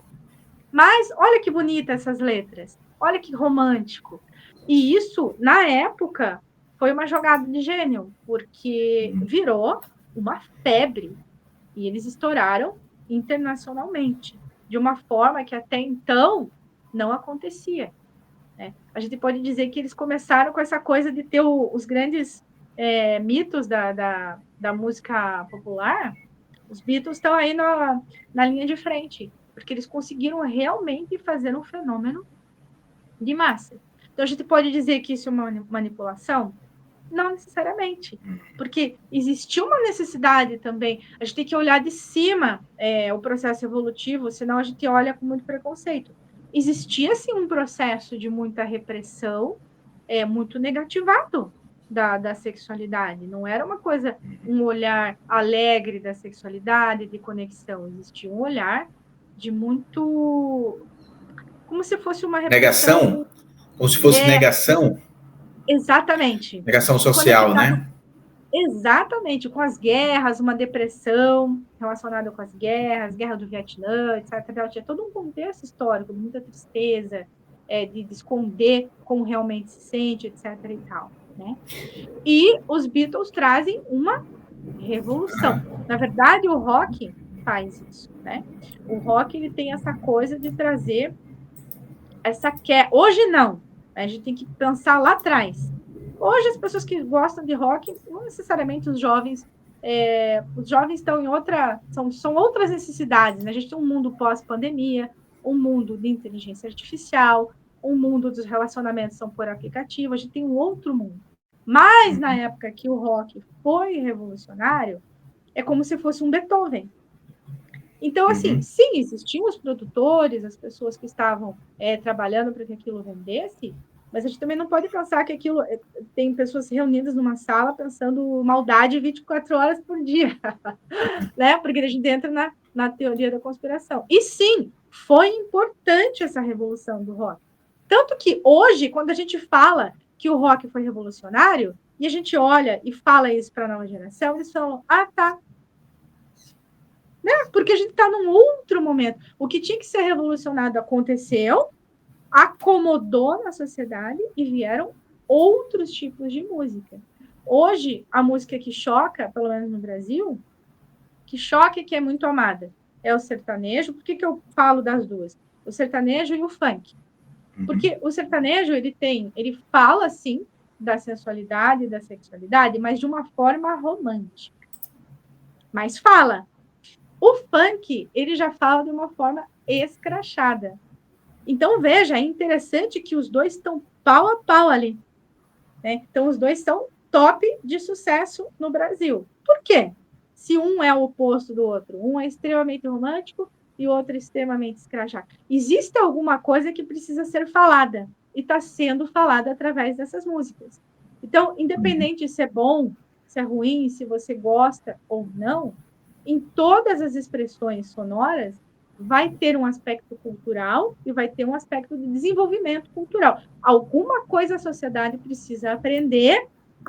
mas olha que bonita essas letras. Olha que romântico. E isso, na época, foi uma jogada de gênio, porque virou uma febre. E eles estouraram internacionalmente, de uma forma que até então não acontecia. Né? A gente pode dizer que eles começaram com essa coisa de ter os grandes mitos da música popular. Os Beatles estão aí na linha de frente, porque eles conseguiram realmente fazer um fenômeno de massa. Então, a gente pode dizer que isso é uma manipulação? Não necessariamente, porque existiu uma necessidade também. A gente tem que olhar de cima o processo evolutivo, senão a gente olha com muito preconceito. Existia, sim, um processo de muita repressão, muito negativado. da sexualidade. Não era uma coisa, um olhar alegre da sexualidade, de conexão. Existia um olhar de muito... como se fosse uma repressão. Negação? Como se fosse É, negação? exatamente. Negação social, Conectado né? exatamente com as guerras, uma depressão relacionada com as guerras, guerra do Vietnã, etc. Tinha todo um contexto histórico, muita tristeza, de esconder como realmente se sente, etc. e tal, né? E os Beatles trazem uma revolução. Na verdade, o rock faz isso, né? O rock ele tem essa coisa de trazer essa quer. Hoje não. A gente tem que pensar lá atrás. Hoje as pessoas que gostam de rock, não necessariamente os jovens estão em outra, são outras necessidades, né? A gente tem um mundo pós-pandemia, um mundo de inteligência artificial, um mundo dos relacionamentos são por aplicativo, a gente tem um outro mundo. Mas na época que o rock foi revolucionário, é como se fosse um Beethoven. Então, assim, Uhum. sim, existiam os produtores, as pessoas que estavam trabalhando para que aquilo vendesse, mas a gente também não pode pensar que aquilo tem pessoas reunidas numa sala pensando maldade 24 horas por dia, né? Porque a gente entra na teoria da conspiração. E sim, foi importante essa revolução do rock. Tanto que hoje, quando a gente fala que o rock foi revolucionário, e a gente olha e fala isso para a nova geração, eles falam: ah, tá, né? Porque a gente está num outro momento. O que tinha que ser revolucionado aconteceu, acomodou na sociedade e vieram outros tipos de música. Hoje, a música que choca, pelo menos no Brasil, que choca e que é muito amada, é o sertanejo. Por que eu falo das duas? O sertanejo e o funk. Porque o sertanejo, ele fala, sim, da sensualidade, da sexualidade, mas de uma forma romântica. Mas fala. O funk, ele já fala de uma forma escrachada. Então, veja, é interessante que os dois estão pau a pau ali. Né? Então, os dois são top de sucesso no Brasil. Por quê? Se um é o oposto do outro, um é extremamente romântico e o outro é extremamente escrachado. Existe alguma coisa que precisa ser falada e está sendo falada através dessas músicas. Então, independente se é bom, se é ruim, se você gosta ou não, em todas as expressões sonoras vai ter um aspecto cultural e vai ter um aspecto de desenvolvimento cultural. Alguma coisa a sociedade precisa aprender,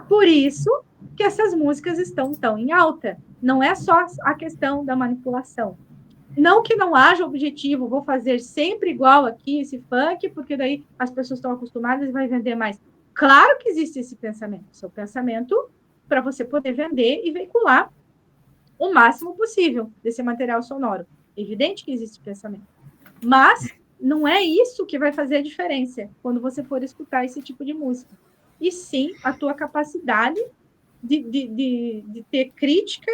por isso que essas músicas estão tão em alta. Não é só a questão da manipulação. Não que não haja objetivo, vou fazer sempre igual aqui esse funk, porque daí as pessoas estão acostumadas e vai vender mais. Claro que existe esse pensamento. Seu pensamento para você poder vender e veicular o máximo possível desse material sonoro. Evidente que existe pensamento. Mas não é isso que vai fazer a diferença quando você for escutar esse tipo de música. E sim a tua capacidade de ter crítica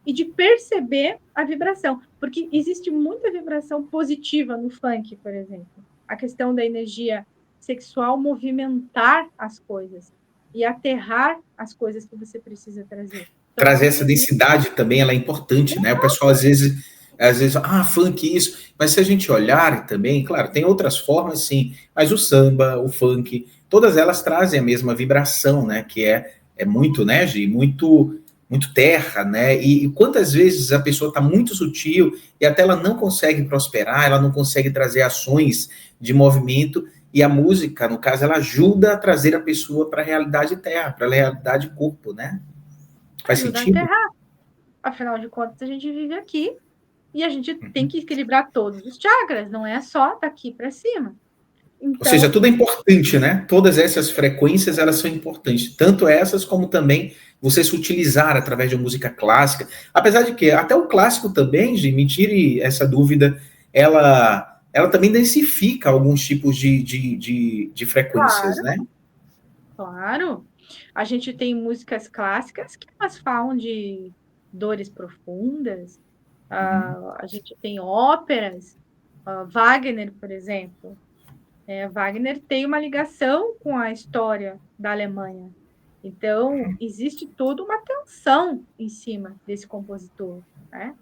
e de perceber a vibração. Porque existe muita vibração positiva no funk, por exemplo. A questão da energia sexual movimentar as coisas e aterrar as coisas que você precisa trazer. Então, Trazer assim, essa tem densidade também, ela é importante, né? O pessoal às vezes, funk isso, mas se a gente olhar também, claro, tem outras formas sim, mas o samba, o funk, todas elas trazem a mesma vibração, né? Que é muito, né, Gi? Muito terra, né? E quantas vezes a pessoa está muito sutil e até ela não consegue prosperar, ela não consegue trazer ações de movimento, e a música, no caso, ela ajuda a trazer a pessoa para a realidade terra, para a realidade corpo, né? Faz ajuda a sentido? enterrar. Afinal de contas, a gente vive aqui e a gente tem que equilibrar todos os chakras, não é só daqui para cima. Ou seja, Então, tudo é importante, né? Todas essas frequências, elas são importantes. Tanto essas, como também você se utilizar através de música clássica. Apesar de que, até o clássico também, Gi, me tire essa dúvida, ela também densifica alguns tipos de frequências, claro, né? claro, a gente tem músicas clássicas que elas falam de dores profundas, Uhum. a gente tem óperas, Wagner, por exemplo. Wagner tem uma ligação com a história da Alemanha. Então, existe toda uma tensão em cima desse compositor, né?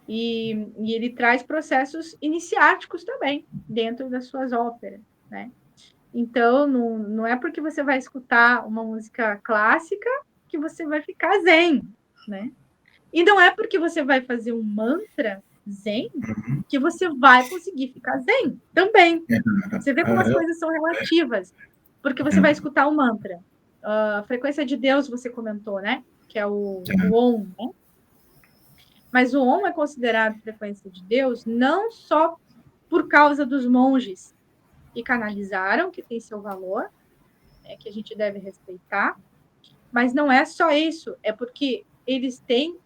E ele traz processos iniciáticos também dentro das suas óperas, né? Então, não é porque você vai escutar uma música clássica que você vai ficar zen, né? E não é porque você vai fazer um mantra zen que você vai conseguir ficar zen também. Você vê como as coisas são relativas. Porque você vai escutar o mantra. A frequência de Deus, você comentou, né? Que é o Om, né? Mas o Om é considerado frequência de Deus não só por causa dos monges que canalizaram, que tem seu valor, que a gente deve respeitar, mas não é só isso, é porque eles têm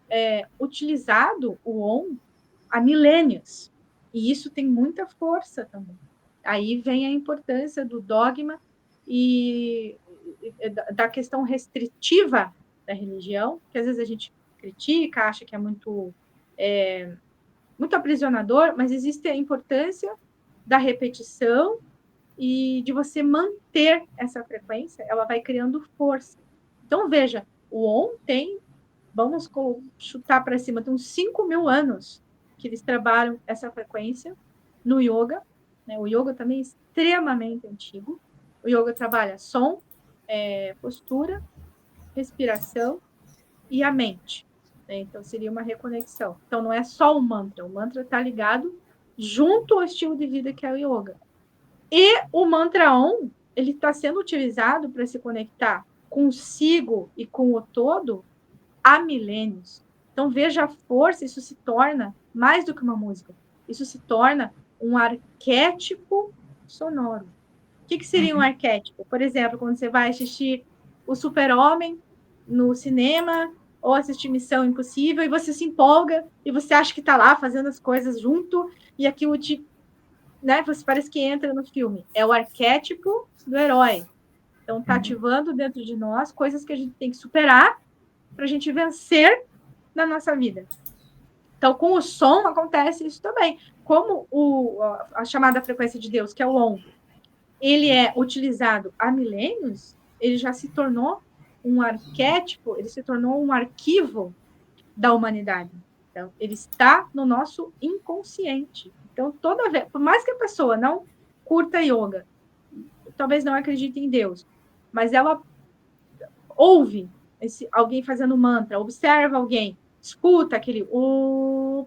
utilizado o Om há milênios, e isso tem muita força também. Aí vem a importância do dogma e da questão restritiva da religião, que às vezes a gente critica, acha que é muito aprisionador, mas existe a importância da repetição e de você manter essa frequência, ela vai criando força. Então, veja, o Om tem, vamos chutar para cima, tem uns 5.000 anos que eles trabalham essa frequência no yoga. Né? O yoga também é extremamente antigo. O yoga trabalha som, postura, respiração e a mente. Né? Então, seria uma reconexão. Então, não é só o mantra está ligado junto ao estilo de vida que é o yoga. E o mantra Om, ele está sendo utilizado para se conectar consigo e com o todo há milênios. Então, veja a força, isso se torna mais do que uma música. Isso se torna um arquétipo sonoro. O que seria um arquétipo? Por exemplo, quando você vai assistir o Super-Homem no cinema ou assistir Missão Impossível e você se empolga e você acha que está lá fazendo as coisas junto e aquilo te... Né, você parece que entra no filme. É o arquétipo do herói. Então, está ativando dentro de nós coisas que a gente tem que superar para a gente vencer na nossa vida. Então, com o som acontece isso também. Como a chamada frequência de Deus, que é o Om, ele é utilizado há milênios, ele já se tornou um arquétipo, ele se tornou um arquivo da humanidade. Então, ele está no nosso inconsciente. Então, toda vez, por mais que a pessoa não curta yoga, talvez não acredite em Deus, mas ela ouve alguém fazendo mantra, observa alguém, escuta aquele...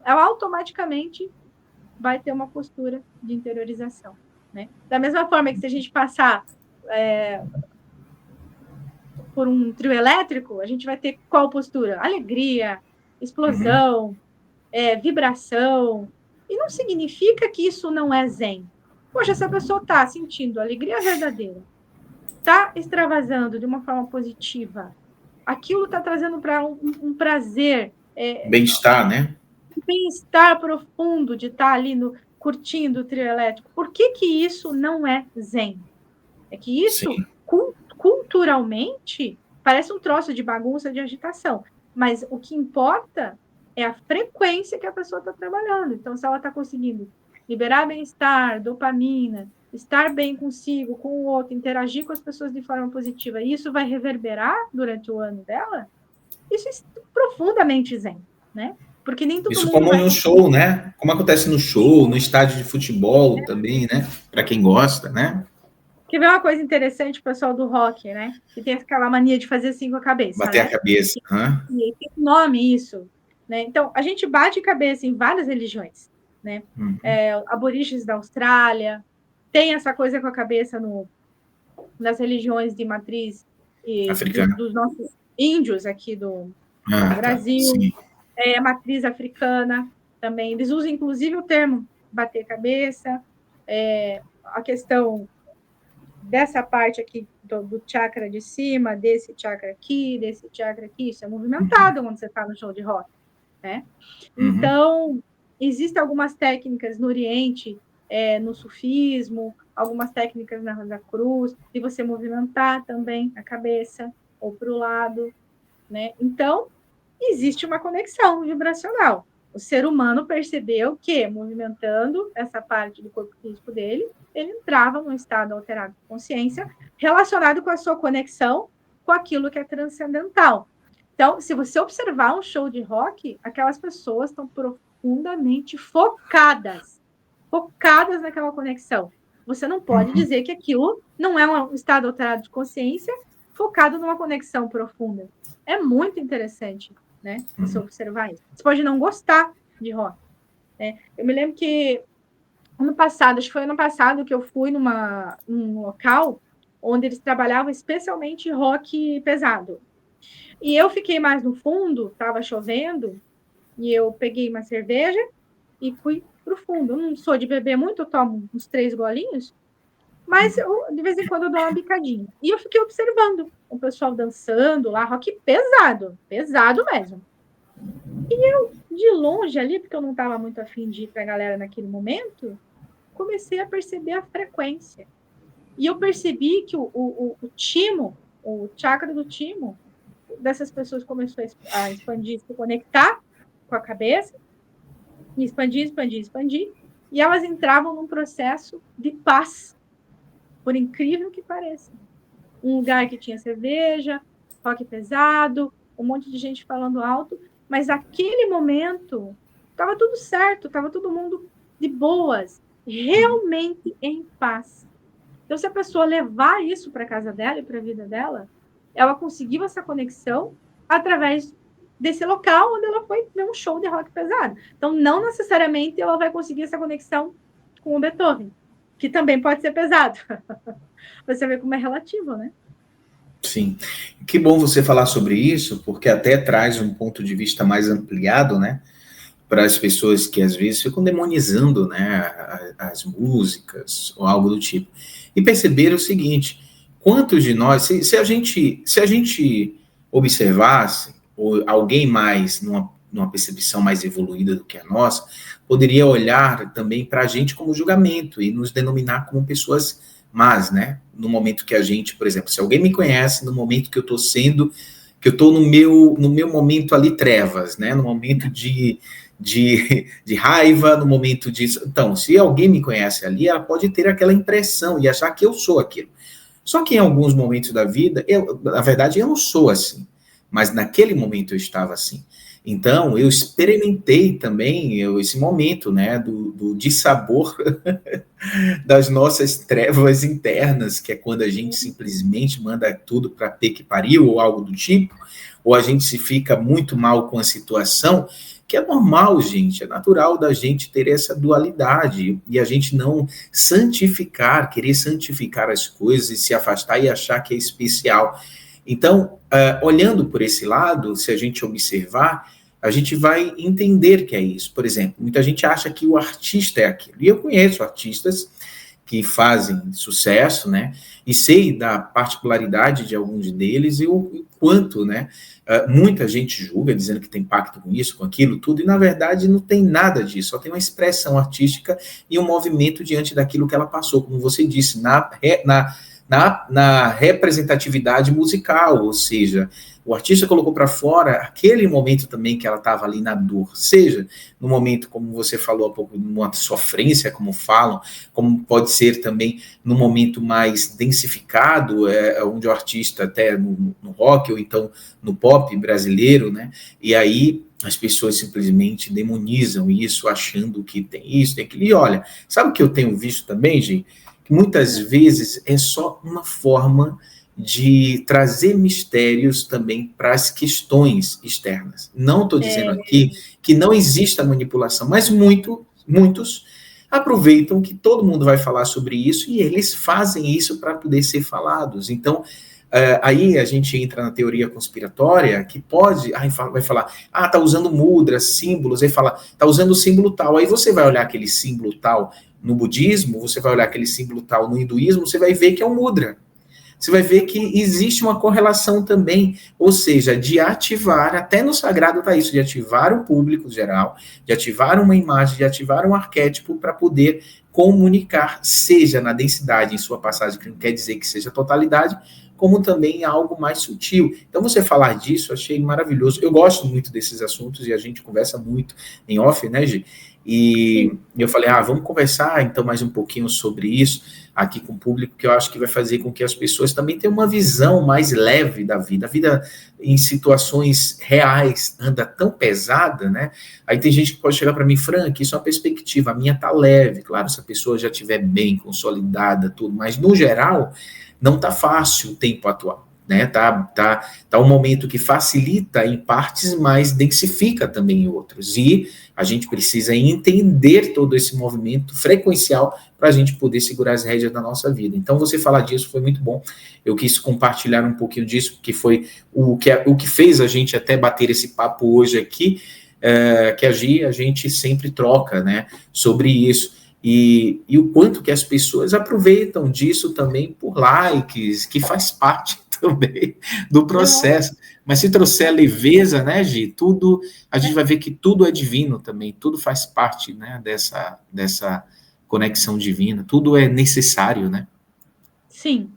ela automaticamente vai ter uma postura de interiorização. Né? Da mesma forma que se a gente passar por um trio elétrico, a gente vai ter qual postura? Alegria, explosão, vibração. E não significa que isso não é zen. Poxa, essa pessoa está sentindo alegria verdadeira, está extravasando de uma forma positiva, aquilo está trazendo para um prazer. Bem-estar, né? Um bem-estar profundo de estar ali curtindo o trio elétrico. Por que isso não é zen? É que isso, culturalmente, parece um troço de bagunça, de agitação. Mas o que importa é a frequência que a pessoa está trabalhando. Então, se ela está conseguindo liberar bem-estar, dopamina, estar bem consigo, com o outro, interagir com as pessoas de forma positiva, e isso vai reverberar durante o ano dela, isso é profundamente zen, né? Porque nem todo Isso mundo como vai... no show, né? Como acontece no show, no estádio de futebol também, né? Para quem gosta, né? Quer ver uma coisa interessante, o pessoal do rock, né? Que tem aquela mania de fazer assim com a cabeça, Bater né? a cabeça. E tem um nome isso, né? Então, a gente bate cabeça em várias religiões, né? Aborígenes da Austrália, tem essa coisa com a cabeça nas religiões de matriz dos nossos índios aqui do Brasil, matriz africana também. Eles usam, inclusive, o termo bater cabeça, a questão dessa parte aqui do chakra de cima, desse chakra aqui, isso é movimentado quando você está no show de rock, né? Então, existem algumas técnicas no Oriente, no sufismo, algumas técnicas na Rosa Cruz, de você movimentar também a cabeça ou para o lado, né? Então, existe uma conexão vibracional. O ser humano percebeu que, movimentando essa parte do corpo físico dele, ele entrava num estado alterado de consciência relacionado com a sua conexão com aquilo que é transcendental. Então, se você observar um show de rock, aquelas pessoas estão profundamente focadas naquela conexão. Você não pode dizer que aquilo não é um estado alterado de consciência focado numa conexão profunda. É muito interessante, né, você observar isso. Você pode não gostar de rock, né? Eu me lembro que ano passado, acho que foi ano passado que eu fui num local onde eles trabalhavam especialmente rock pesado. E eu fiquei mais no fundo, estava chovendo, e eu peguei uma cerveja e fui pro fundo. Eu não sou de beber muito, eu tomo uns 3 golinhos, mas de vez em quando eu dou uma bicadinha. E eu fiquei observando o pessoal dançando lá, rock pesado, pesado mesmo. E eu, de longe ali, porque eu não estava muito afim de ir para a galera naquele momento, comecei a perceber a frequência. E eu percebi que o timo, o chakra do timo, dessas pessoas começou a expandir, se conectar com a cabeça, e expandir, e elas entravam num processo de paz, por incrível que pareça. Um lugar que tinha cerveja, rock pesado, um monte de gente falando alto, mas aquele momento estava tudo certo, estava todo mundo de boas, realmente em paz. Então, se a pessoa levar isso para a casa dela e para a vida dela, ela conseguiu essa conexão através desse local onde ela foi ver um show de rock pesado. Então, não necessariamente ela vai conseguir essa conexão com o Beethoven, que também pode ser pesado. Você vê como é relativo, né? Sim. Que bom você falar sobre isso, porque até traz um ponto de vista mais ampliado, né? Para as pessoas que às vezes ficam demonizando, né, as músicas ou algo do tipo. E perceber o seguinte: quantos de nós, se a gente observasse, ou alguém mais numa percepção mais evoluída do que a nossa, poderia olhar também para a gente como julgamento e nos denominar como pessoas más, né? No momento que a gente, por exemplo, se alguém me conhece, no momento que eu estou no meu momento ali trevas, né? No momento de raiva, no momento disso. Então, se alguém me conhece ali, ela pode ter aquela impressão e achar que eu sou aquilo. Só que em alguns momentos da vida, na verdade, eu não sou assim. Mas naquele momento eu estava assim. Então, eu experimentei também esse momento, né, do dissabor das nossas trevas internas, que é quando a gente simplesmente manda tudo para ter que pariu, ou algo do tipo, ou a gente se fica muito mal com a situação, que é normal, gente, é natural da gente ter essa dualidade, e a gente não querer santificar as coisas e se afastar e achar que é especial. Então, olhando por esse lado, se a gente observar, a gente vai entender que é isso. Por exemplo, muita gente acha que o artista é aquilo. E eu conheço artistas que fazem sucesso, né? E sei da particularidade de alguns deles e o quanto, né? Muita gente julga, dizendo que tem pacto com isso, com aquilo, tudo, e na verdade não tem nada disso, só tem uma expressão artística e um movimento diante daquilo que ela passou, como você disse, na representatividade musical, ou seja, o artista colocou para fora aquele momento também que ela estava ali na dor, seja no momento, como você falou há pouco, numa sofrência, como falam, como pode ser também no momento mais densificado, onde o artista até no rock ou então no pop brasileiro, né? E aí as pessoas simplesmente demonizam isso, achando que tem isso, tem aquilo. E olha, sabe o que eu tenho visto também, gente? Que muitas vezes é só uma forma de trazer mistérios também para as questões externas. Não estou dizendo aqui que não exista manipulação, mas muitos aproveitam que todo mundo vai falar sobre isso e eles fazem isso para poder ser falados. Então, aí a gente entra na teoria conspiratória, que pode, vai falar, tá usando mudras, símbolos, aí fala, tá usando o símbolo tal, aí você vai olhar aquele símbolo tal no budismo, você vai olhar aquele símbolo tal no hinduísmo, você vai ver que é um mudra. Você vai ver que existe uma correlação também, ou seja, de ativar, até no sagrado está isso, de ativar o público geral, de ativar uma imagem, de ativar um arquétipo para poder comunicar, seja na densidade, em sua passagem, que não quer dizer que seja totalidade, como também algo mais sutil. Então, você falar disso, achei maravilhoso. Eu gosto muito desses assuntos e a gente conversa muito em off, né, Gi? E Sim. eu falei, vamos conversar então mais um pouquinho sobre isso aqui com o público, que eu acho que vai fazer com que as pessoas também tenham uma visão mais leve da vida. A vida em situações reais anda tão pesada, né? Aí tem gente que pode chegar para mim, Frank, isso é uma perspectiva, a minha tá leve. Claro, se a pessoa já estiver bem, consolidada, tudo, mas no geral, não tá fácil o tempo atual. Né, tá um momento que facilita em partes, mas densifica também em outros. E a gente precisa entender todo esse movimento frequencial para a gente poder segurar as rédeas da nossa vida. Então, você falar disso foi muito bom. Eu quis compartilhar um pouquinho disso, porque foi o que fez a gente até bater esse papo hoje aqui, que a gente sempre troca, né, sobre isso. E o quanto que as pessoas aproveitam disso também por likes, que faz parte também do processo. Mas se trouxer a leveza, né, Gi, tudo, a gente vai ver que tudo é divino também, tudo faz parte, né, dessa conexão divina, tudo é necessário, né? Sim,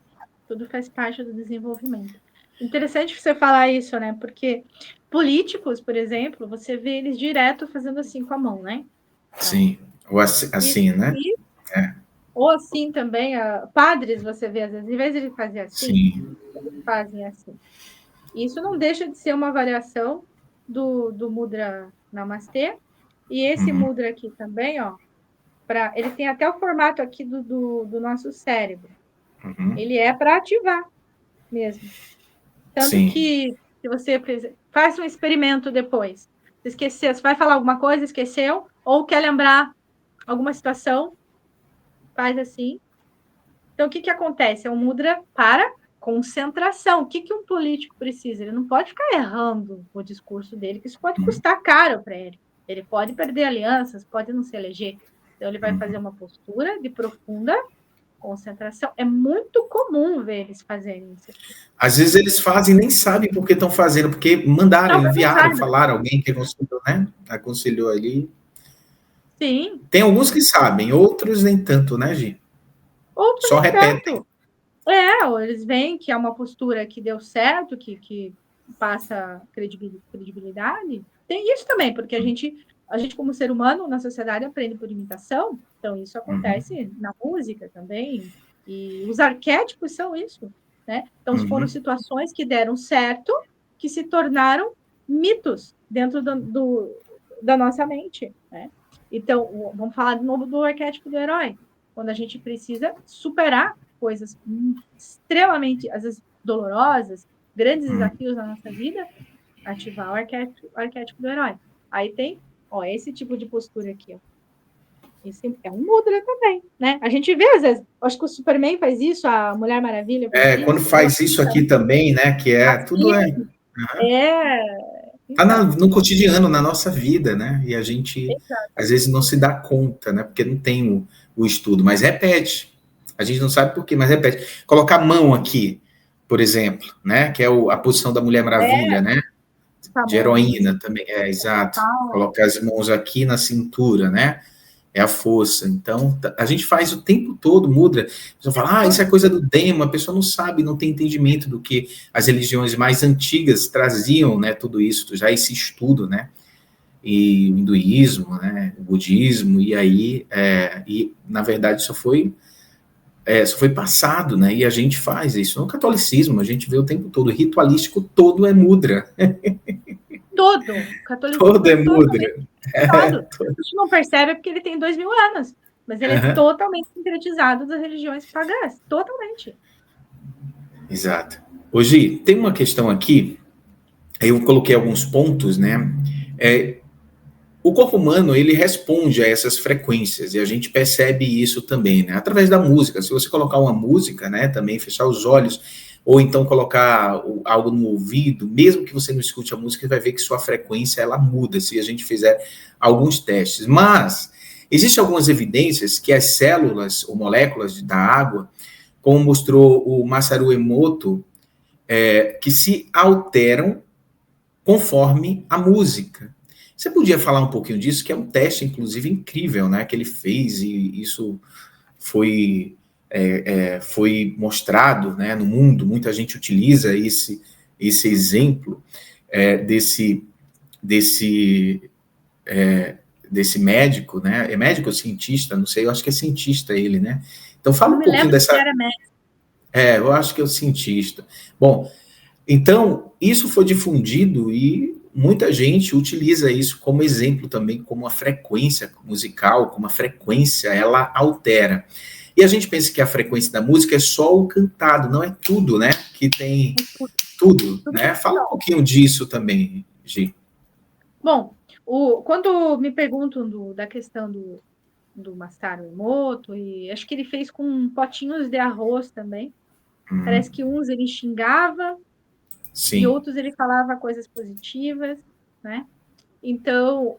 tudo faz parte do desenvolvimento. Interessante você falar isso, né? Porque políticos, por exemplo, você vê eles direto fazendo assim com a mão, né? Sim, ou assim, né? Ou assim também, padres, você vê, às vezes, em vez de ele fazer assim, Sim. eles fazem assim. Isso não deixa de ser uma variação do Mudra Namastê. E esse Mudra aqui também, ó, ele tem até o formato aqui do nosso cérebro. Ele é para ativar mesmo. Tanto Sim. que, se você faz um experimento depois, você esqueceu, você vai falar alguma coisa, esqueceu, ou quer lembrar alguma situação, faz assim. Então, o que acontece? É um mudra para concentração. O que um político precisa? Ele não pode ficar errando o discurso dele, que isso pode custar caro para ele. Ele pode perder alianças, pode não se eleger. Então, ele vai fazer uma postura de profunda concentração. É muito comum ver eles fazerem isso aqui. Às vezes eles fazem e nem sabem por que estão fazendo, porque mandaram, enviaram, falaram, alguém que aconselhou, né? Aconselhou ali. Sim. Tem alguns que sabem, outros nem tanto, né, Gi? Outros Só nem repetem. tanto. Ou eles veem que é uma postura que deu certo, que passa credibilidade. Tem isso também, porque a gente, como ser humano, na sociedade, aprende por imitação. Então, isso acontece na música também. E os arquétipos são isso. Né? Então, foram situações que deram certo, que se tornaram mitos dentro da nossa mente. Né? Então, vamos falar de novo do arquétipo do herói. Quando a gente precisa superar coisas extremamente, às vezes, dolorosas, grandes desafios na nossa vida, ativar o arquétipo do herói. Aí tem, esse tipo de postura aqui, ó. Esse é um mudra também, né? A gente vê, às vezes, acho que o Superman faz isso, a Mulher Maravilha faz isso. Quando faz isso aqui também, né, que tudo é... Tá no cotidiano, na nossa vida, né? E a gente, às vezes, não se dá conta, né? Porque não tem o estudo, mas repete. A gente não sabe por quê, mas repete. Colocar a mão aqui, por exemplo, né? Que é a posição da Mulher Maravilha, né? De heroína também, exato. Colocar as mãos aqui na cintura, né? É a força. Então, a gente faz o tempo todo, mudra. A pessoa fala, isso é coisa do demo, a pessoa não sabe, não tem entendimento do que as religiões mais antigas traziam, né, tudo isso, já esse estudo, né, e o hinduísmo, né, o budismo, e aí, na verdade, só foi passado, né, e a gente faz isso. No catolicismo, a gente vê o tempo todo, o ritualístico todo é mudra. Todo. Todo é mudra. A gente não percebe porque ele tem 2000 anos, mas ele é totalmente sincretizado das religiões pagãs, totalmente. Exato. Hoje, tem uma questão aqui, eu coloquei alguns pontos, né? O corpo humano, ele responde a essas frequências, e a gente percebe isso também, né? Através da música. Se você colocar uma música, né, também fechar os olhos, ou então colocar algo no ouvido, mesmo que você não escute a música, você vai ver que sua frequência, ela muda, se a gente fizer alguns testes. Mas, existem algumas evidências que as células ou moléculas da água, como mostrou o Masaru Emoto, que se alteram conforme a música. Você podia falar um pouquinho disso, que é um teste, inclusive, incrível, né, que ele fez, e isso foi foi mostrado, né, no mundo, muita gente utiliza esse exemplo desse médico, né? É médico ou cientista? Não sei, eu acho que é cientista ele, né? Então fala Não um me pouquinho lembro se dessa. era médico. Eu acho que é o cientista. Bom, então isso foi difundido e muita gente utiliza isso como exemplo também, como a frequência musical, como a frequência ela altera. E a gente pensa que a frequência da música é só o cantado, não é tudo, né? Que tem tudo, né? Fala um pouquinho disso também, Gi. Bom, quando me perguntam da questão do Masaru Emoto, e acho que ele fez com potinhos de arroz também. Parece que uns ele xingava, e Sim. outros ele falava coisas positivas, né? Então,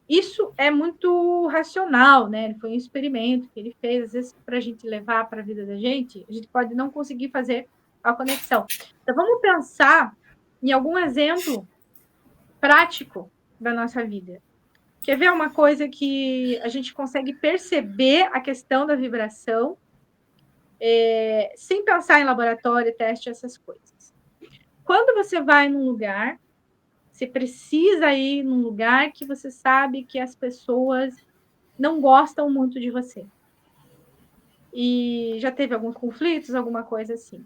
isso é muito racional, né? Foi um experimento que ele fez, às vezes, para a gente levar para a vida da gente, a gente pode não conseguir fazer a conexão. Então, vamos pensar em algum exemplo prático da nossa vida. Quer ver uma coisa que a gente consegue perceber a questão da vibração sem pensar em laboratório, teste, essas coisas. Quando você vai num lugar, você precisa ir num lugar que você sabe que as pessoas não gostam muito de você. E já teve alguns conflitos, alguma coisa assim.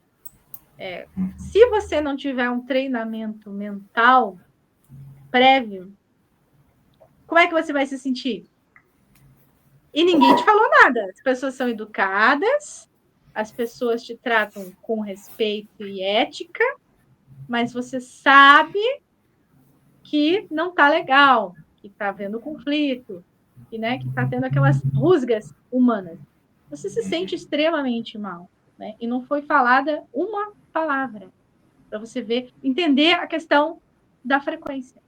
Se você não tiver um treinamento mental prévio, como é que você vai se sentir? E ninguém te falou nada. As pessoas são educadas, as pessoas te tratam com respeito e ética, mas você sabe que não está legal, que está havendo conflito, que está tendo aquelas rusgas humanas. Você se sente extremamente mal, né? E não foi falada uma palavra para você ver, entender a questão da frequência.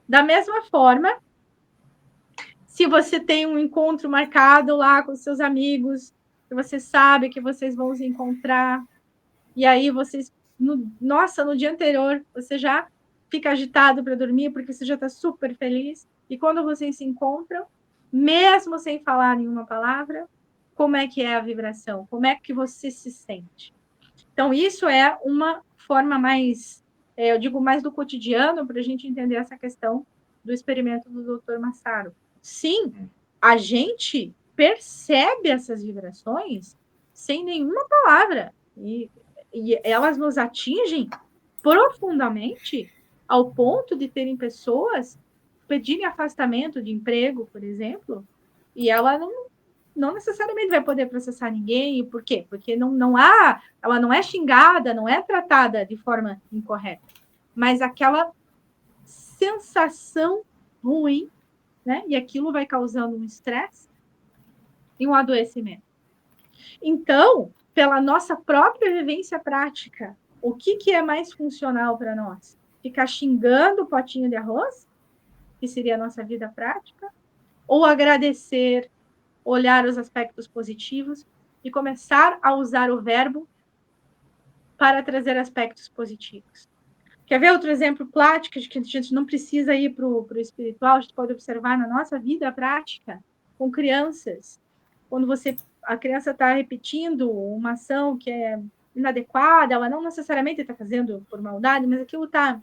Da mesma forma, se você tem um encontro marcado lá com seus amigos, que você sabe que vocês vão se encontrar, e aí vocês, no dia anterior, você já fica agitado para dormir, porque você já está super feliz, e quando vocês se encontram, mesmo sem falar nenhuma palavra, como é que é a vibração? Como é que você se sente? Então, isso é uma forma mais, eu digo mais do cotidiano, para a gente entender essa questão do experimento do Dr. Massaro. Sim, a gente percebe essas vibrações sem nenhuma palavra, e elas nos atingem profundamente ao ponto de terem pessoas pedirem afastamento de emprego, por exemplo, e ela não necessariamente vai poder processar ninguém. Por quê? Porque ela não é xingada, não é tratada de forma incorreta, mas aquela sensação ruim, né? E aquilo vai causando um estresse e um adoecimento. Então, pela nossa própria vivência prática, o que é mais funcional para nós? Ficar xingando o potinho de arroz, que seria a nossa vida prática, ou agradecer, olhar os aspectos positivos e começar a usar o verbo para trazer aspectos positivos. Quer ver outro exemplo prático de que a gente não precisa ir para o espiritual, a gente pode observar na nossa vida prática com crianças. Quando a criança está repetindo uma ação que é inadequada, ela não necessariamente está fazendo por maldade, mas aquilo está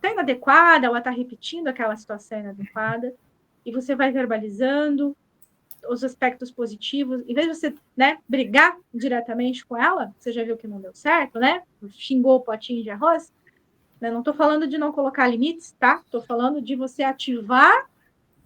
inadequada, ela está repetindo aquela situação inadequada, e você vai verbalizando os aspectos positivos, em vez de você, né, brigar diretamente com ela, você já viu que não deu certo, né? Xingou o potinho de arroz. Né? Não estou falando de não colocar limites, tá? Estou falando de você ativar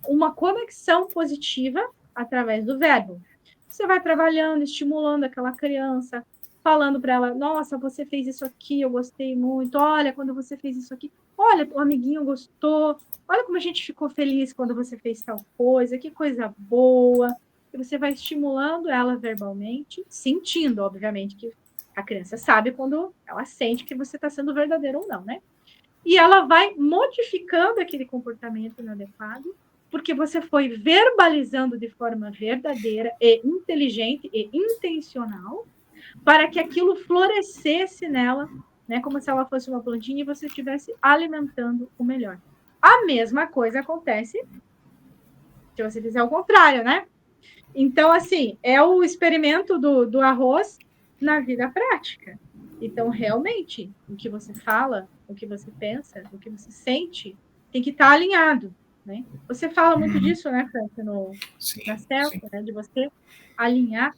uma conexão positiva através do verbo. Você vai trabalhando, estimulando aquela criança, falando para ela: nossa, você fez isso aqui, eu gostei muito. Olha, quando você fez isso aqui, olha, o amiguinho gostou. Olha como a gente ficou feliz quando você fez tal coisa, que coisa boa. E você vai estimulando ela verbalmente, sentindo, obviamente, que a criança sabe quando ela sente que você está sendo verdadeiro ou não, né? E ela vai modificando aquele comportamento inadequado, porque você foi verbalizando de forma verdadeira e inteligente e intencional, para que aquilo florescesse nela, né, como se ela fosse uma plantinha e você estivesse alimentando o melhor. A mesma coisa acontece se você fizer o contrário, né? Então, assim, é o experimento do arroz na vida prática. Então, realmente, o que você fala, o que você pensa, o que você sente, tem que estar alinhado, né? Você fala muito disso, né, Frank, na Sim, sim. Celta, né, de você alinhar,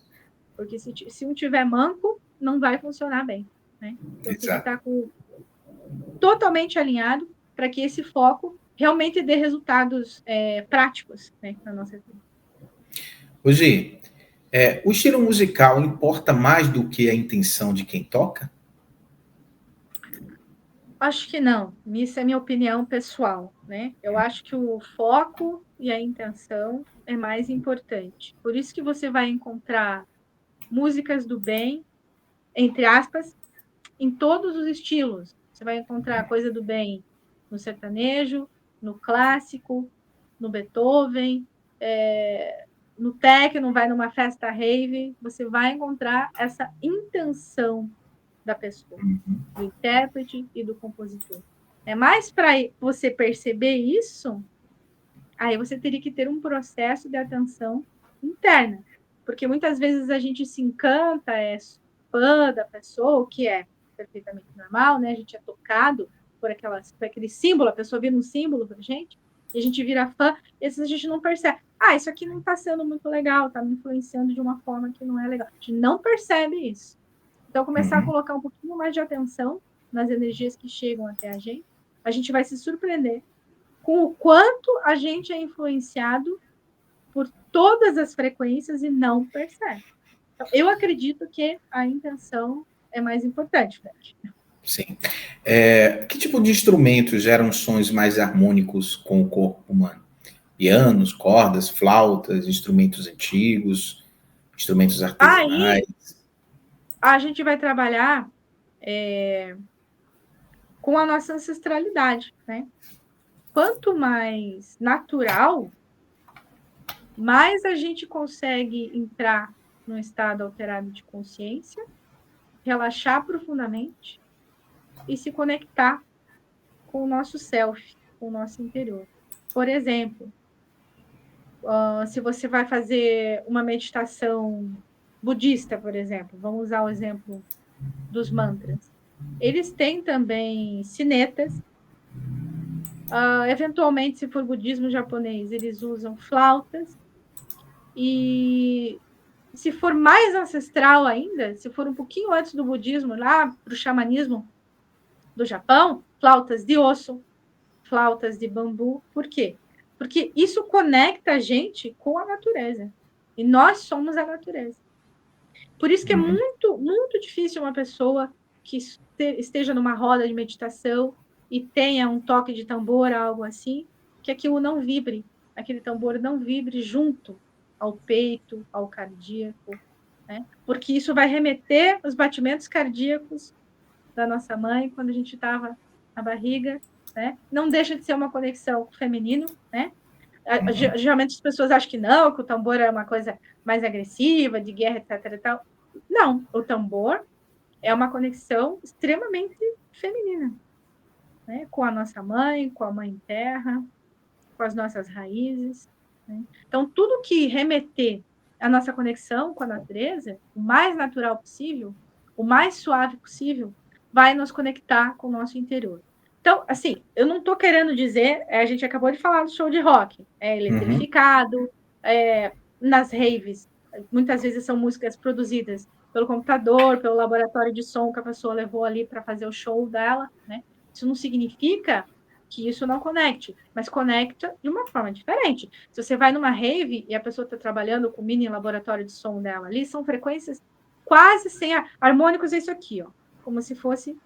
porque se um tiver manco, não vai funcionar bem, né? Então, tem que Exato. estar totalmente alinhado para que esse foco realmente dê resultados práticos, né, na nossa vida. Hoje, o estilo musical importa mais do que a intenção de quem toca? Acho que não. Isso é minha opinião pessoal, né? Eu acho que o foco e a intenção é mais importante. Por isso que você vai encontrar músicas do bem, entre aspas, em todos os estilos. Você vai encontrar coisa do bem no sertanejo, no clássico, no Beethoven, no techno, vai numa festa rave, você vai encontrar essa intenção da pessoa, do intérprete e do compositor. É mais para você perceber isso, aí você teria que ter um processo de atenção interna, porque muitas vezes a gente se encanta, é fã da pessoa, o que é perfeitamente normal, né? A gente é tocado por aquele símbolo, a pessoa vira um símbolo para a gente, e a gente vira fã, e a gente não percebe. Isso aqui não está sendo muito legal, está me influenciando de uma forma que não é legal. A gente não percebe isso. Então, começar a colocar um pouquinho mais de atenção nas energias que chegam até a gente vai se surpreender com o quanto a gente é influenciado por todas as frequências e não percebe. Então, eu acredito que a intenção é mais importante, Fred. Sim. Que tipo de instrumentos geram sons mais harmônicos com o corpo humano? Pianos, cordas, flautas, instrumentos antigos, instrumentos Aí, artesanais? a gente vai trabalhar com a nossa ancestralidade, né? Quanto mais natural, mais a gente consegue entrar num estado alterado de consciência, relaxar profundamente e se conectar com o nosso self, com o nosso interior. Por exemplo, se você vai fazer uma meditação budista, por exemplo, vamos usar o exemplo dos mantras. Eles têm também sinetas. Eventualmente, se for budismo japonês, eles usam flautas. E se for mais ancestral ainda, se for um pouquinho antes do budismo, lá para o xamanismo do Japão, flautas de osso, flautas de bambu. Por quê? Porque isso conecta a gente com a natureza. E nós somos a natureza. Por isso que é muito, muito difícil uma pessoa que esteja numa roda de meditação e tenha um toque de tambor, algo assim, que aquilo não vibre, aquele tambor não vibre junto ao peito, ao cardíaco, né? Porque isso vai remeter os batimentos cardíacos da nossa mãe quando a gente estava na barriga, né? Não deixa de ser uma conexão feminino, né? Geralmente as pessoas acham que não, que o tambor é uma coisa mais agressiva, de guerra, etc. E tal. Não, o tambor é uma conexão extremamente feminina, né? Com a nossa mãe, com a mãe terra, com as nossas raízes. Né? Então, tudo que remeter a nossa conexão com a natureza, o mais natural possível, o mais suave possível, vai nos conectar com o nosso interior. Então, assim, eu não estou querendo dizer, a gente acabou de falar do show de rock, eletrificado, nas raves, muitas vezes são músicas produzidas pelo computador, pelo laboratório de som que a pessoa levou ali para fazer o show dela, né? Isso não significa que isso não conecte, mas conecta de uma forma diferente. Se você vai numa rave e a pessoa está trabalhando com o mini laboratório de som dela ali, são frequências quase sem harmônicos, é isso aqui, ó, como se fosse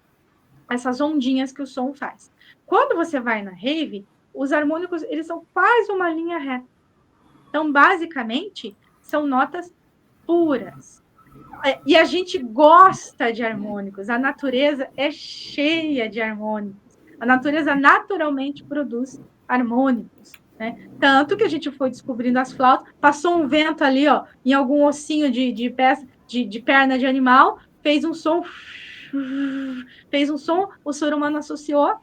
essas ondinhas que o som faz. Quando você vai na rave, os harmônicos, eles são quase uma linha reta. Então, basicamente, são notas puras. E a gente gosta de harmônicos. A natureza é cheia de harmônicos. A natureza naturalmente produz harmônicos. Né? Tanto que a gente foi descobrindo as flautas, passou um vento ali, ó, em algum ossinho de peça, de perna de animal, fez um som, o ser humano associou,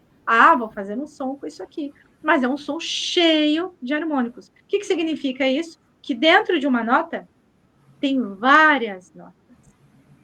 vou fazer um som com isso aqui. Mas é um som cheio de harmônicos. O que significa isso? que dentro de uma nota tem várias notas.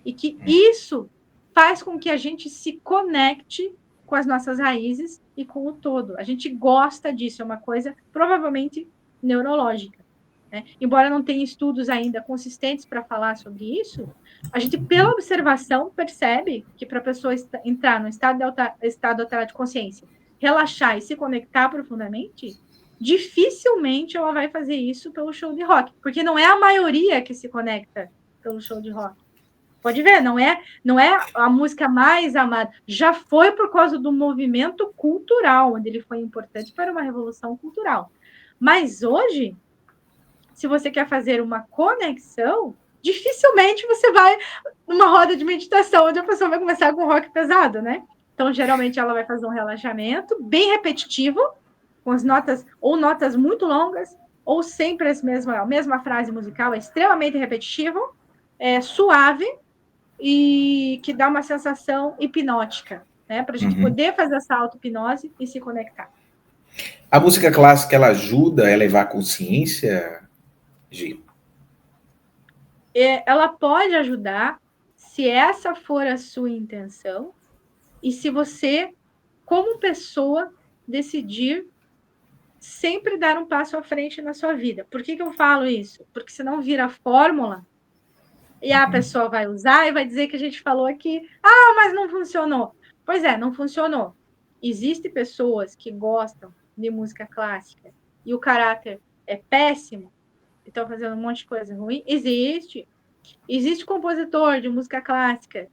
E que isso faz com que a gente se conecte com as nossas raízes e com o todo. A gente gosta disso, é uma coisa provavelmente neurológica. Né? Embora não tenha estudos ainda consistentes para falar sobre isso, a gente, pela observação, percebe que para a pessoa entrar no estado alterado de consciência, relaxar e se conectar profundamente, dificilmente ela vai fazer isso pelo show de rock, porque não é a maioria que se conecta pelo show de rock. Pode ver, não é a música mais amada. Já foi por causa do movimento cultural, onde ele foi importante para uma revolução cultural. Mas hoje, se você quer fazer uma conexão, dificilmente você vai numa roda de meditação, onde a pessoa vai começar com rock pesado, né? Então, geralmente, ela vai fazer um relaxamento bem repetitivo, com as notas, ou notas muito longas, ou sempre a mesma frase musical, é extremamente repetitivo, suave, e que dá uma sensação hipnótica, né? Para a gente poder fazer essa auto-hipnose e se conectar. A música clássica, ela ajuda a elevar a consciência, Gi? Ela pode ajudar se essa for a sua intenção e se você, como pessoa, decidir sempre dar um passo à frente na sua vida. Por que eu falo isso? Porque senão vira fórmula e a pessoa vai usar e vai dizer que a gente falou aqui, mas não funcionou. Pois é, não funcionou. Existem pessoas que gostam de música clássica e o caráter é péssimo, e estão fazendo um monte de coisa ruim. Existe compositor de música clássica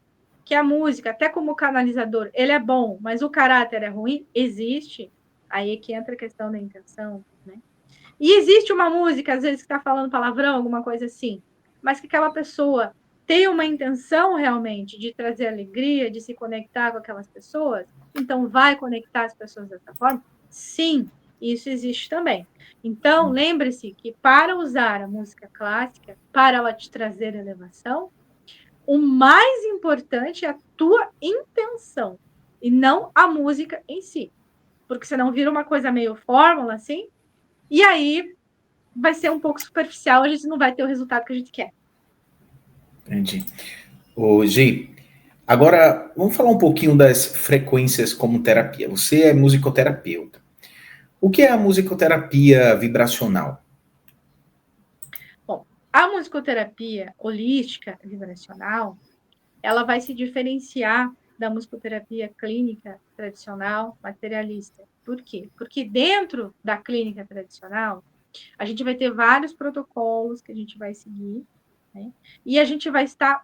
que a música, até como canalizador, ele é bom, mas o caráter é ruim. Existe. Aí é que entra a questão da intenção, né? E existe uma música, às vezes, que está falando palavrão, alguma coisa assim, mas que aquela pessoa tem uma intenção realmente de trazer alegria, de se conectar com aquelas pessoas, então vai conectar as pessoas dessa forma? Sim, isso existe também. Então, lembre-se que para usar a música clássica, para ela te trazer elevação, o mais importante é a tua intenção e não a música em si. Porque senão vira uma coisa meio fórmula, assim, e aí vai ser um pouco superficial, a gente não vai ter o resultado que a gente quer. Entendi. Ô, Gi, agora vamos falar um pouquinho das frequências como terapia. Você é musicoterapeuta. O que é a musicoterapia vibracional? Bom, a musicoterapia holística vibracional, ela vai se diferenciar da musicoterapia clínica tradicional materialista. Por quê? Porque dentro da clínica tradicional, a gente vai ter vários protocolos que a gente vai seguir, né? E a gente vai estar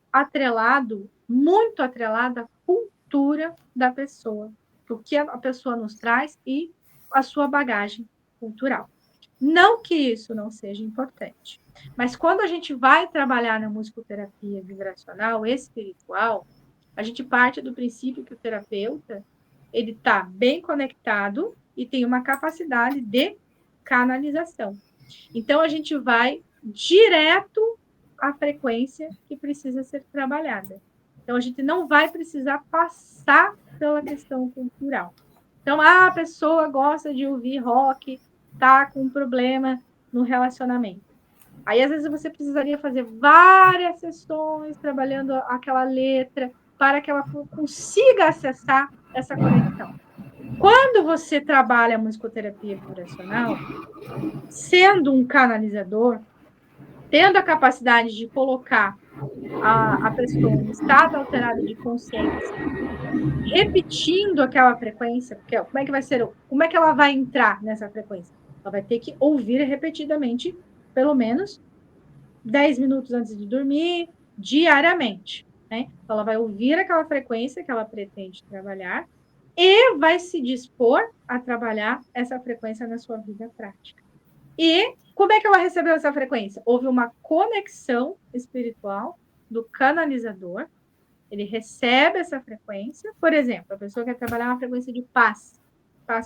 muito atrelado à cultura da pessoa, o que a pessoa nos traz e a sua bagagem cultural. Não que isso não seja importante, mas quando a gente vai trabalhar na musicoterapia vibracional espiritual, a gente parte do princípio que o terapeuta ele está bem conectado e tem uma capacidade de canalização. Então, a gente vai direto à frequência que precisa ser trabalhada. Então, a gente não vai precisar passar pela questão cultural. Então, a pessoa gosta de ouvir rock, tá com um problema no relacionamento. Aí, às vezes, você precisaria fazer várias sessões trabalhando aquela letra para que ela consiga acessar essa conexão. Quando você trabalha a musicoterapia vibracional, sendo um canalizador, tendo a capacidade de colocar a pessoa em estado alterado de consciência, repetindo aquela frequência, porque como é que vai ser, como é que ela vai entrar nessa frequência? Ela vai ter que ouvir repetidamente, pelo menos 10 minutos antes de dormir, diariamente, né? Então, ela vai ouvir aquela frequência que ela pretende trabalhar e vai se dispor a trabalhar essa frequência na sua vida prática. E como é que ela recebeu essa frequência? Houve uma conexão espiritual do canalizador, ele recebe essa frequência, por exemplo, a pessoa quer trabalhar uma frequência de paz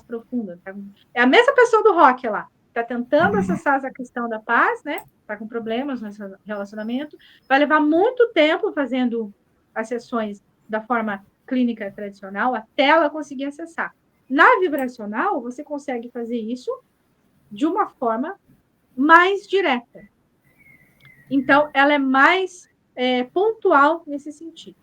profunda, tá? É a mesma pessoa do rock lá, está tentando acessar essa questão da paz, né? Está com problemas no relacionamento, vai levar muito tempo fazendo as sessões da forma clínica tradicional até ela conseguir acessar. Na vibracional, você consegue fazer isso de uma forma mais direta. Então, ela é mais pontual nesse sentido,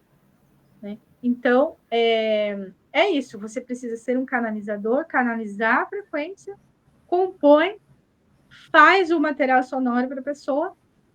né? Então, é isso. Você precisa ser um canalizador, canalizar a frequência, compõe, faz o material sonoro para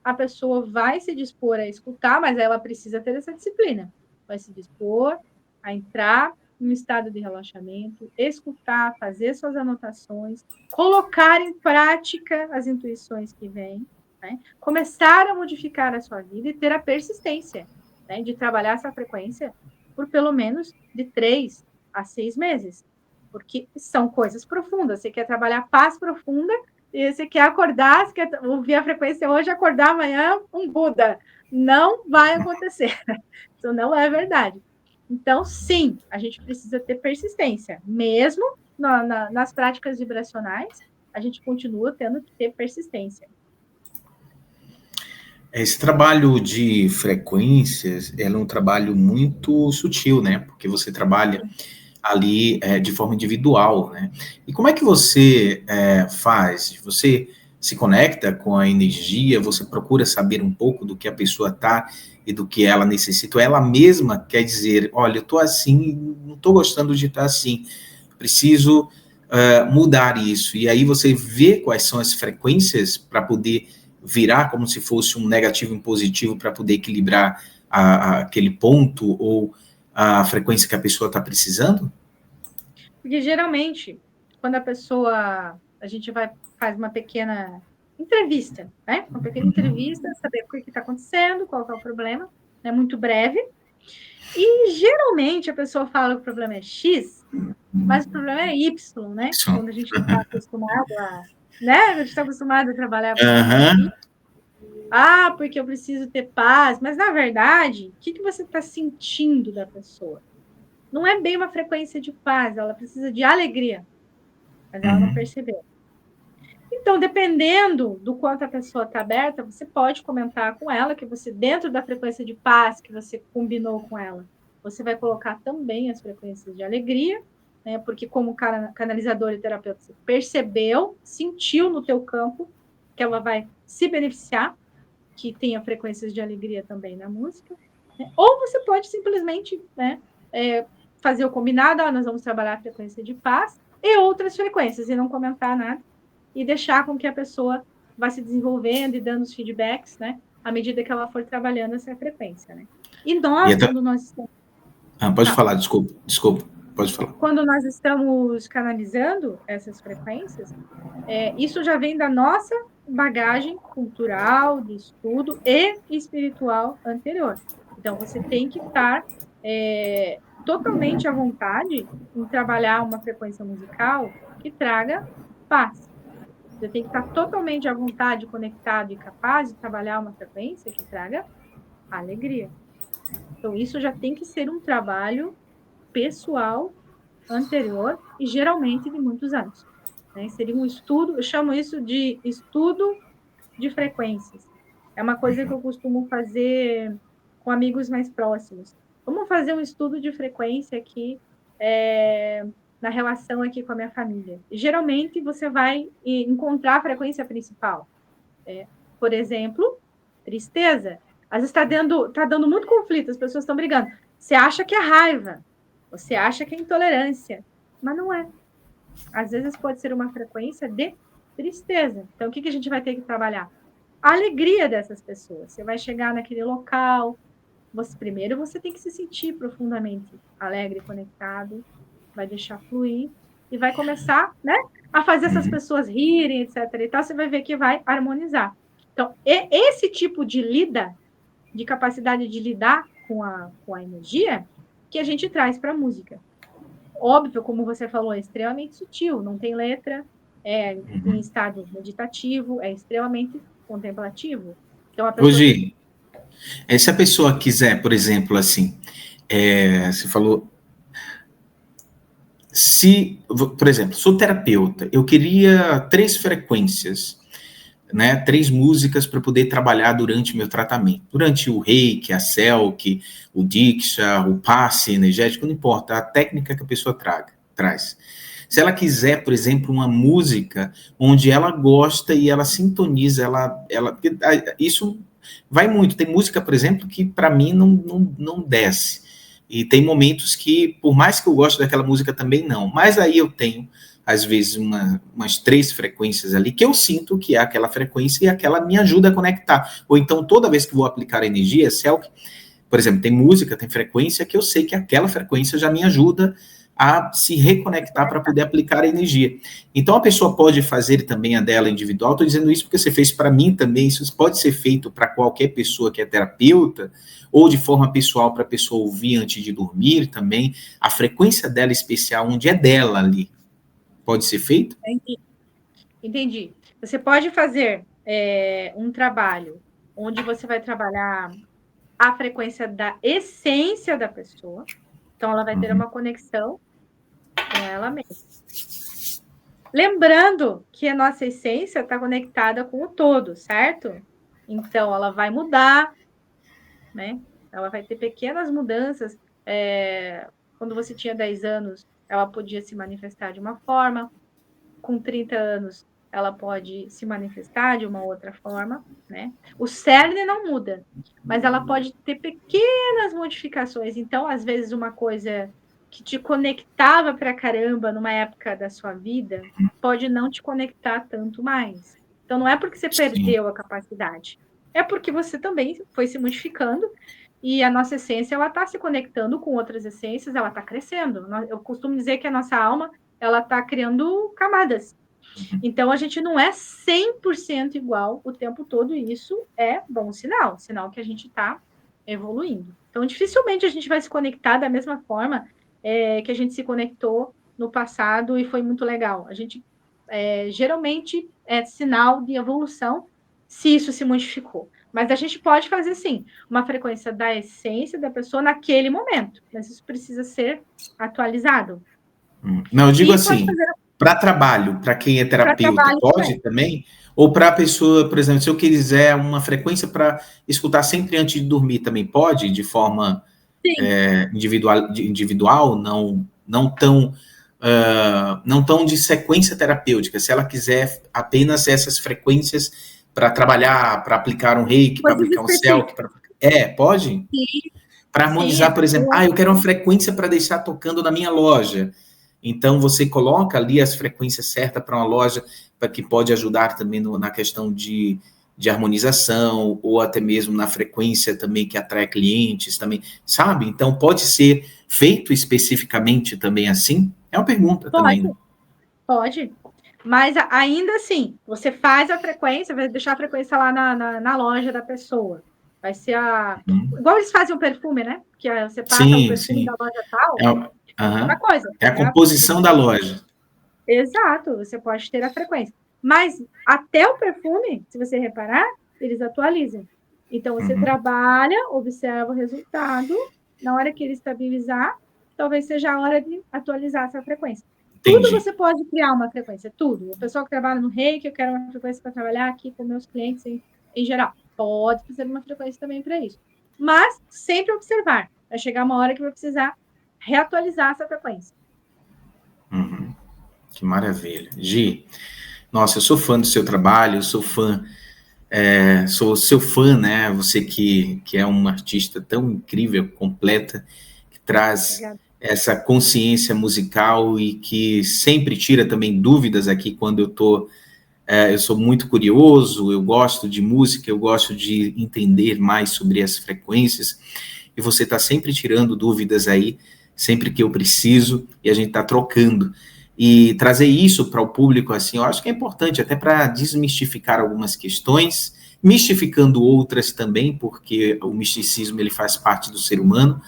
a pessoa vai se dispor a escutar, mas ela precisa ter essa disciplina. Vai se dispor a entrar em um estado de relaxamento, escutar, fazer suas anotações, colocar em prática as intuições que vêm, né? Começar a modificar a sua vida e ter a persistência, né, de trabalhar essa frequência por pelo menos de 3 a 6 meses, porque são coisas profundas. Você quer trabalhar paz profunda, e você quer acordar, você quer ouvir a frequência hoje, acordar amanhã um Buda. Não vai acontecer. Isso não é verdade. Então, sim, a gente precisa ter persistência. Mesmo nas práticas vibracionais, a gente continua tendo que ter persistência. Esse trabalho de frequências é um trabalho muito sutil, né? Porque você trabalha ali de forma individual, né? E como é que você faz? Você se conecta com a energia? Você procura saber um pouco do que a pessoa está e do que ela necessita? Ou ela mesma quer dizer, olha, eu estou assim, não estou gostando de estar assim, preciso mudar isso. E aí você vê quais são as frequências para poder virar como se fosse um negativo e um positivo para poder equilibrar aquele ponto ou a frequência que a pessoa está precisando? Porque geralmente, quando a gente faz uma pequena entrevista, né? Uma pequena entrevista, saber o que está acontecendo, qual é o problema, é muito breve. E geralmente a pessoa fala que o problema é X, mas o problema é Y, né? Quando a gente está acostumado né? A gente está acostumado a trabalhar com energia. Porque eu preciso ter paz. Mas, na verdade, o que você está sentindo da pessoa? Não é bem uma frequência de paz, ela precisa de alegria. Mas ela não percebeu. Então, dependendo do quanto a pessoa está aberta, você pode comentar com ela que você, dentro da frequência de paz que você combinou com ela, você vai colocar também as frequências de alegria, né? Porque como canalizador e terapeuta, você percebeu, sentiu no teu campo que ela vai se beneficiar, que tenha frequências de alegria também na música, né? Ou você pode simplesmente, né, fazer o combinado, nós vamos trabalhar a frequência de paz e outras frequências, e não comentar nada, e deixar com que a pessoa vá se desenvolvendo e dando os feedbacks, né, à medida que ela for trabalhando essa frequência, né? E nós, quando nós estamos... pode falar, desculpa, pode falar. Quando nós estamos canalizando essas frequências, isso já vem da nossa bagagem cultural, de estudo e espiritual anterior. Então, você tem que estar totalmente à vontade em trabalhar uma frequência musical que traga paz. Você tem que estar totalmente à vontade, conectado e capaz de trabalhar uma frequência que traga alegria. Então, isso já tem que ser um trabalho pessoal anterior e geralmente de muitos anos, né? Seria um estudo, eu chamo isso de estudo de frequências. É uma coisa que eu costumo fazer com amigos mais próximos. Vamos fazer um estudo de frequência aqui na relação aqui com a minha família. E, geralmente você vai encontrar a frequência principal. Por exemplo, tristeza. Às vezes tá dando muito conflito, as pessoas estão brigando. Você acha que é raiva, você acha que é intolerância, mas não é. Às vezes pode ser uma frequência de tristeza. Então, o que a gente vai ter que trabalhar? A alegria dessas pessoas. Você vai chegar naquele local, primeiro você tem que se sentir profundamente alegre, conectado, vai deixar fluir e vai começar, né, a fazer essas pessoas rirem, etc. E tal, você vai ver que vai harmonizar. Então, esse tipo de de capacidade de lidar com a energia, que a gente traz para a música. Óbvio, como você falou, é extremamente sutil, não tem letra, em estado meditativo, é extremamente contemplativo. Então, a pessoa... Hoje, se a pessoa quiser, por exemplo, assim, você falou, por exemplo, sou terapeuta, eu queria 3 frequências, né, 3 músicas para poder trabalhar durante o meu tratamento. Durante o reiki, a selk, o diksha, o passe energético, não importa, a técnica que a pessoa traz. Se ela quiser, por exemplo, uma música onde ela gosta e ela sintoniza, isso vai muito. Tem música, por exemplo, que para mim não desce. E tem momentos que, por mais que eu goste daquela música, também não. Mas aí eu tenho, às vezes, umas 3 frequências ali que eu sinto que é aquela frequência e aquela me ajuda a conectar. Ou então, toda vez que vou aplicar energia, por exemplo, tem música, tem frequência que eu sei que aquela frequência já me ajuda a se reconectar para poder aplicar a energia. Então, a pessoa pode fazer também a dela individual. Estou dizendo isso porque você fez para mim também. Isso pode ser feito para qualquer pessoa que é terapeuta, ou de forma pessoal para a pessoa ouvir antes de dormir também. A frequência dela especial, onde é dela ali, pode ser feito? Entendi. Você pode fazer um trabalho onde você vai trabalhar a frequência da essência da pessoa. Então, ela vai ter uma conexão com ela mesma. Lembrando que a nossa essência está conectada com o todo, certo? Então, ela vai mudar, né? Ela vai ter pequenas mudanças. Quando você tinha 10 anos, ela podia se manifestar de uma forma. Com 30 anos, ela pode se manifestar de uma outra forma, né? O cerne não muda, mas ela pode ter pequenas modificações. Então, às vezes, uma coisa que te conectava pra caramba numa época da sua vida pode não te conectar tanto mais. Então, não é porque você perdeu a capacidade, é porque você também foi se modificando e a nossa essência, ela está se conectando com outras essências, ela está crescendo. Eu costumo dizer que a nossa alma, ela está criando camadas. Então, a gente não é 100% igual o tempo todo, e isso é bom sinal que a gente está evoluindo. Então, dificilmente a gente vai se conectar da mesma forma que a gente se conectou no passado e foi muito legal. A gente, geralmente, é sinal de evolução se isso se modificou. Mas a gente pode fazer, sim, uma frequência da essência da pessoa naquele momento, mas isso precisa ser atualizado. Não, eu digo assim, para trabalho, para quem é terapeuta, pode também? Ou para a pessoa, por exemplo, se eu quiser uma frequência para escutar sempre antes de dormir, também pode? De forma individual, não tão de sequência terapêutica. Se ela quiser apenas essas frequências para trabalhar, para aplicar um reiki, para aplicar um selk, pode? Sim. Para harmonizar, por exemplo, eu quero uma frequência para deixar tocando na minha loja. Então, você coloca ali as frequências certas para uma loja, para que pode ajudar também na questão de harmonização, ou até mesmo na frequência também que atrai clientes também, sabe? Então, pode ser feito especificamente também assim? É uma pergunta também. Né? Pode. Mas ainda assim, você faz a frequência, vai deixar a frequência lá na loja da pessoa. Vai ser igual eles fazem o perfume, né? Que você passa o perfume da loja tal. Uma coisa. É a composição da loja. Exato, você pode ter a frequência. Mas até o perfume, se você reparar, eles atualizam. Então, você trabalha, observa o resultado. Na hora que ele estabilizar, talvez seja a hora de atualizar essa frequência. Entendi. Tudo você pode criar uma frequência, tudo. O pessoal que trabalha no reiki, eu quero uma frequência para trabalhar aqui com meus clientes em geral. Pode fazer uma frequência também para isso. Mas sempre observar. Vai chegar uma hora que vai precisar reatualizar essa frequência. Que maravilha. Gi, nossa, eu sou fã do seu trabalho, sou seu fã, né? Você que é uma artista tão incrível, completa, que traz essa consciência musical e que sempre tira também dúvidas aqui quando eu sou muito curioso, eu gosto de música, eu gosto de entender mais sobre as frequências, e você está sempre tirando dúvidas aí, sempre que eu preciso, e a gente está trocando. E trazer isso para o público, assim, eu acho que é importante, até para desmistificar algumas questões, mistificando outras também, porque o misticismo ele faz parte do ser humano,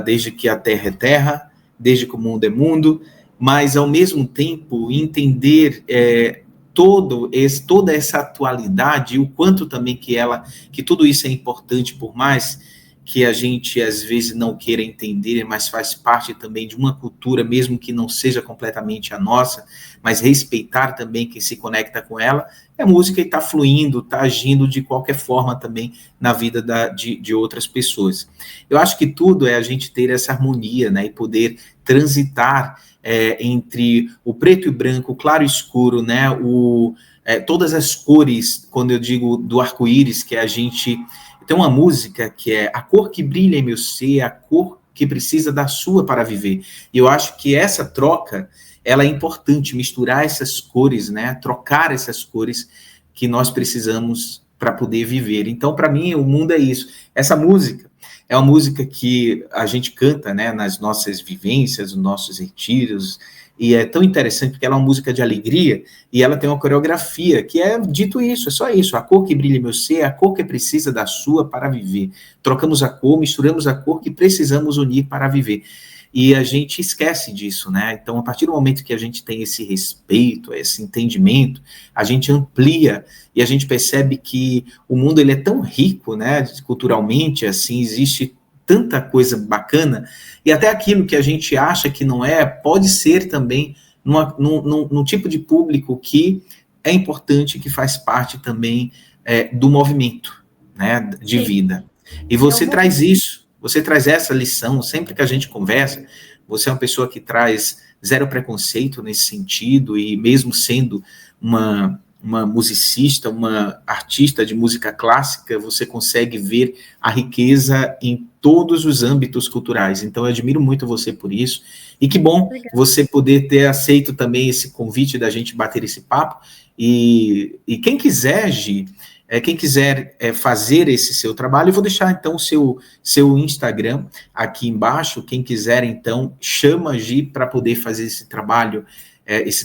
desde que a Terra é Terra, desde que o mundo é mundo, mas, ao mesmo tempo, entender toda essa atualidade, e o quanto também que tudo isso é importante, por mais que a gente, às vezes, não queira entender, mas faz parte também de uma cultura, mesmo que não seja completamente a nossa, mas respeitar também quem se conecta com ela, é música e está fluindo, está agindo de qualquer forma também na vida de outras pessoas. Eu acho que tudo é a gente ter essa harmonia, né, e poder transitar entre o preto e branco, o claro e escuro, né? Todas as cores, quando eu digo do arco-íris, que a gente... Tem uma música que é a cor que brilha em meu ser, a cor que precisa da sua para viver. E eu acho que essa troca, ela é importante, misturar essas cores, né? Trocar essas cores que nós precisamos para poder viver. Então, para mim, o mundo é isso. Essa música é uma música que a gente canta, né, nas nossas vivências, nos nossos retiros, e é tão interessante porque ela é uma música de alegria e ela tem uma coreografia que é dito isso, é só isso, a cor que brilha em meu ser, a cor que precisa da sua para viver. Trocamos a cor, misturamos a cor que precisamos unir para viver. E a gente esquece disso, né? Então, a partir do momento que a gente tem esse respeito, esse entendimento, a gente amplia e a gente percebe que o mundo ele é tão rico, né? Culturalmente, assim, existe tanta coisa bacana, e até aquilo que a gente acha que não é, pode ser também num tipo de público que é importante, que faz parte também do movimento, né? De vida. E você traz isso. Você traz essa lição, sempre que a gente conversa, você é uma pessoa que traz zero preconceito nesse sentido, e mesmo sendo uma musicista, uma artista de música clássica, você consegue ver a riqueza em todos os âmbitos culturais. Então, eu admiro muito você por isso, e que bom você poder ter aceito também esse convite da gente bater esse papo, e quem quiser, Gi, quem quiser fazer esse seu trabalho, eu vou deixar então o seu Instagram aqui embaixo. Quem quiser, então, chama a Gi para poder fazer esse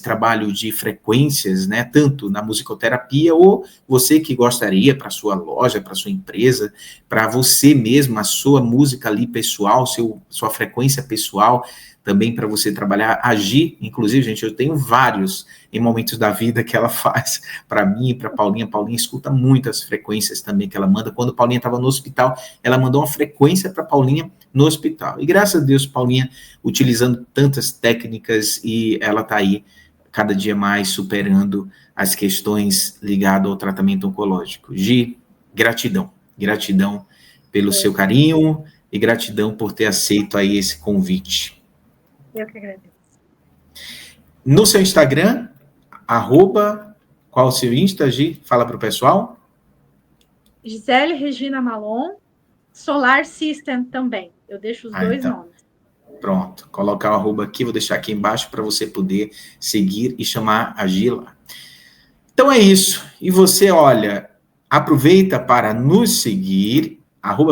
trabalho de frequências, né, tanto na musicoterapia, ou você que gostaria para sua loja, para sua empresa, para você mesmo, a sua música ali pessoal, sua frequência pessoal, também para você trabalhar, agir. Inclusive, gente, eu tenho vários em momentos da vida que ela faz para mim e para Paulinha. Paulinha escuta muitas frequências também que ela manda. Quando Paulinha estava no hospital, ela mandou uma frequência para Paulinha no hospital. E graças a Deus, Paulinha, utilizando tantas técnicas, e ela está aí cada dia mais superando as questões ligadas ao tratamento oncológico. Gi, gratidão. Gratidão pelo seu carinho e gratidão por ter aceito aí esse convite. Eu que agradeço. No seu Instagram, qual o seu Insta, Gi? Fala para o pessoal. Gisele Regina Malon, Solar System também. Eu deixo os dois nomes. Pronto, colocar o @ aqui, vou deixar aqui embaixo para você poder seguir e chamar a Gi lá. Então é isso. E você, olha, aproveita para nos seguir,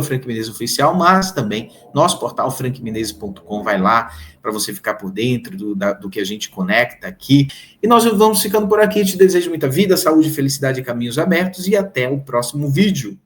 @Frank Menezes Oficial, mas também nosso portal frankmenezes.com, vai lá para você ficar por dentro do que a gente conecta aqui. E nós vamos ficando por aqui. Te desejo muita vida, saúde, felicidade e caminhos abertos, e até o próximo vídeo.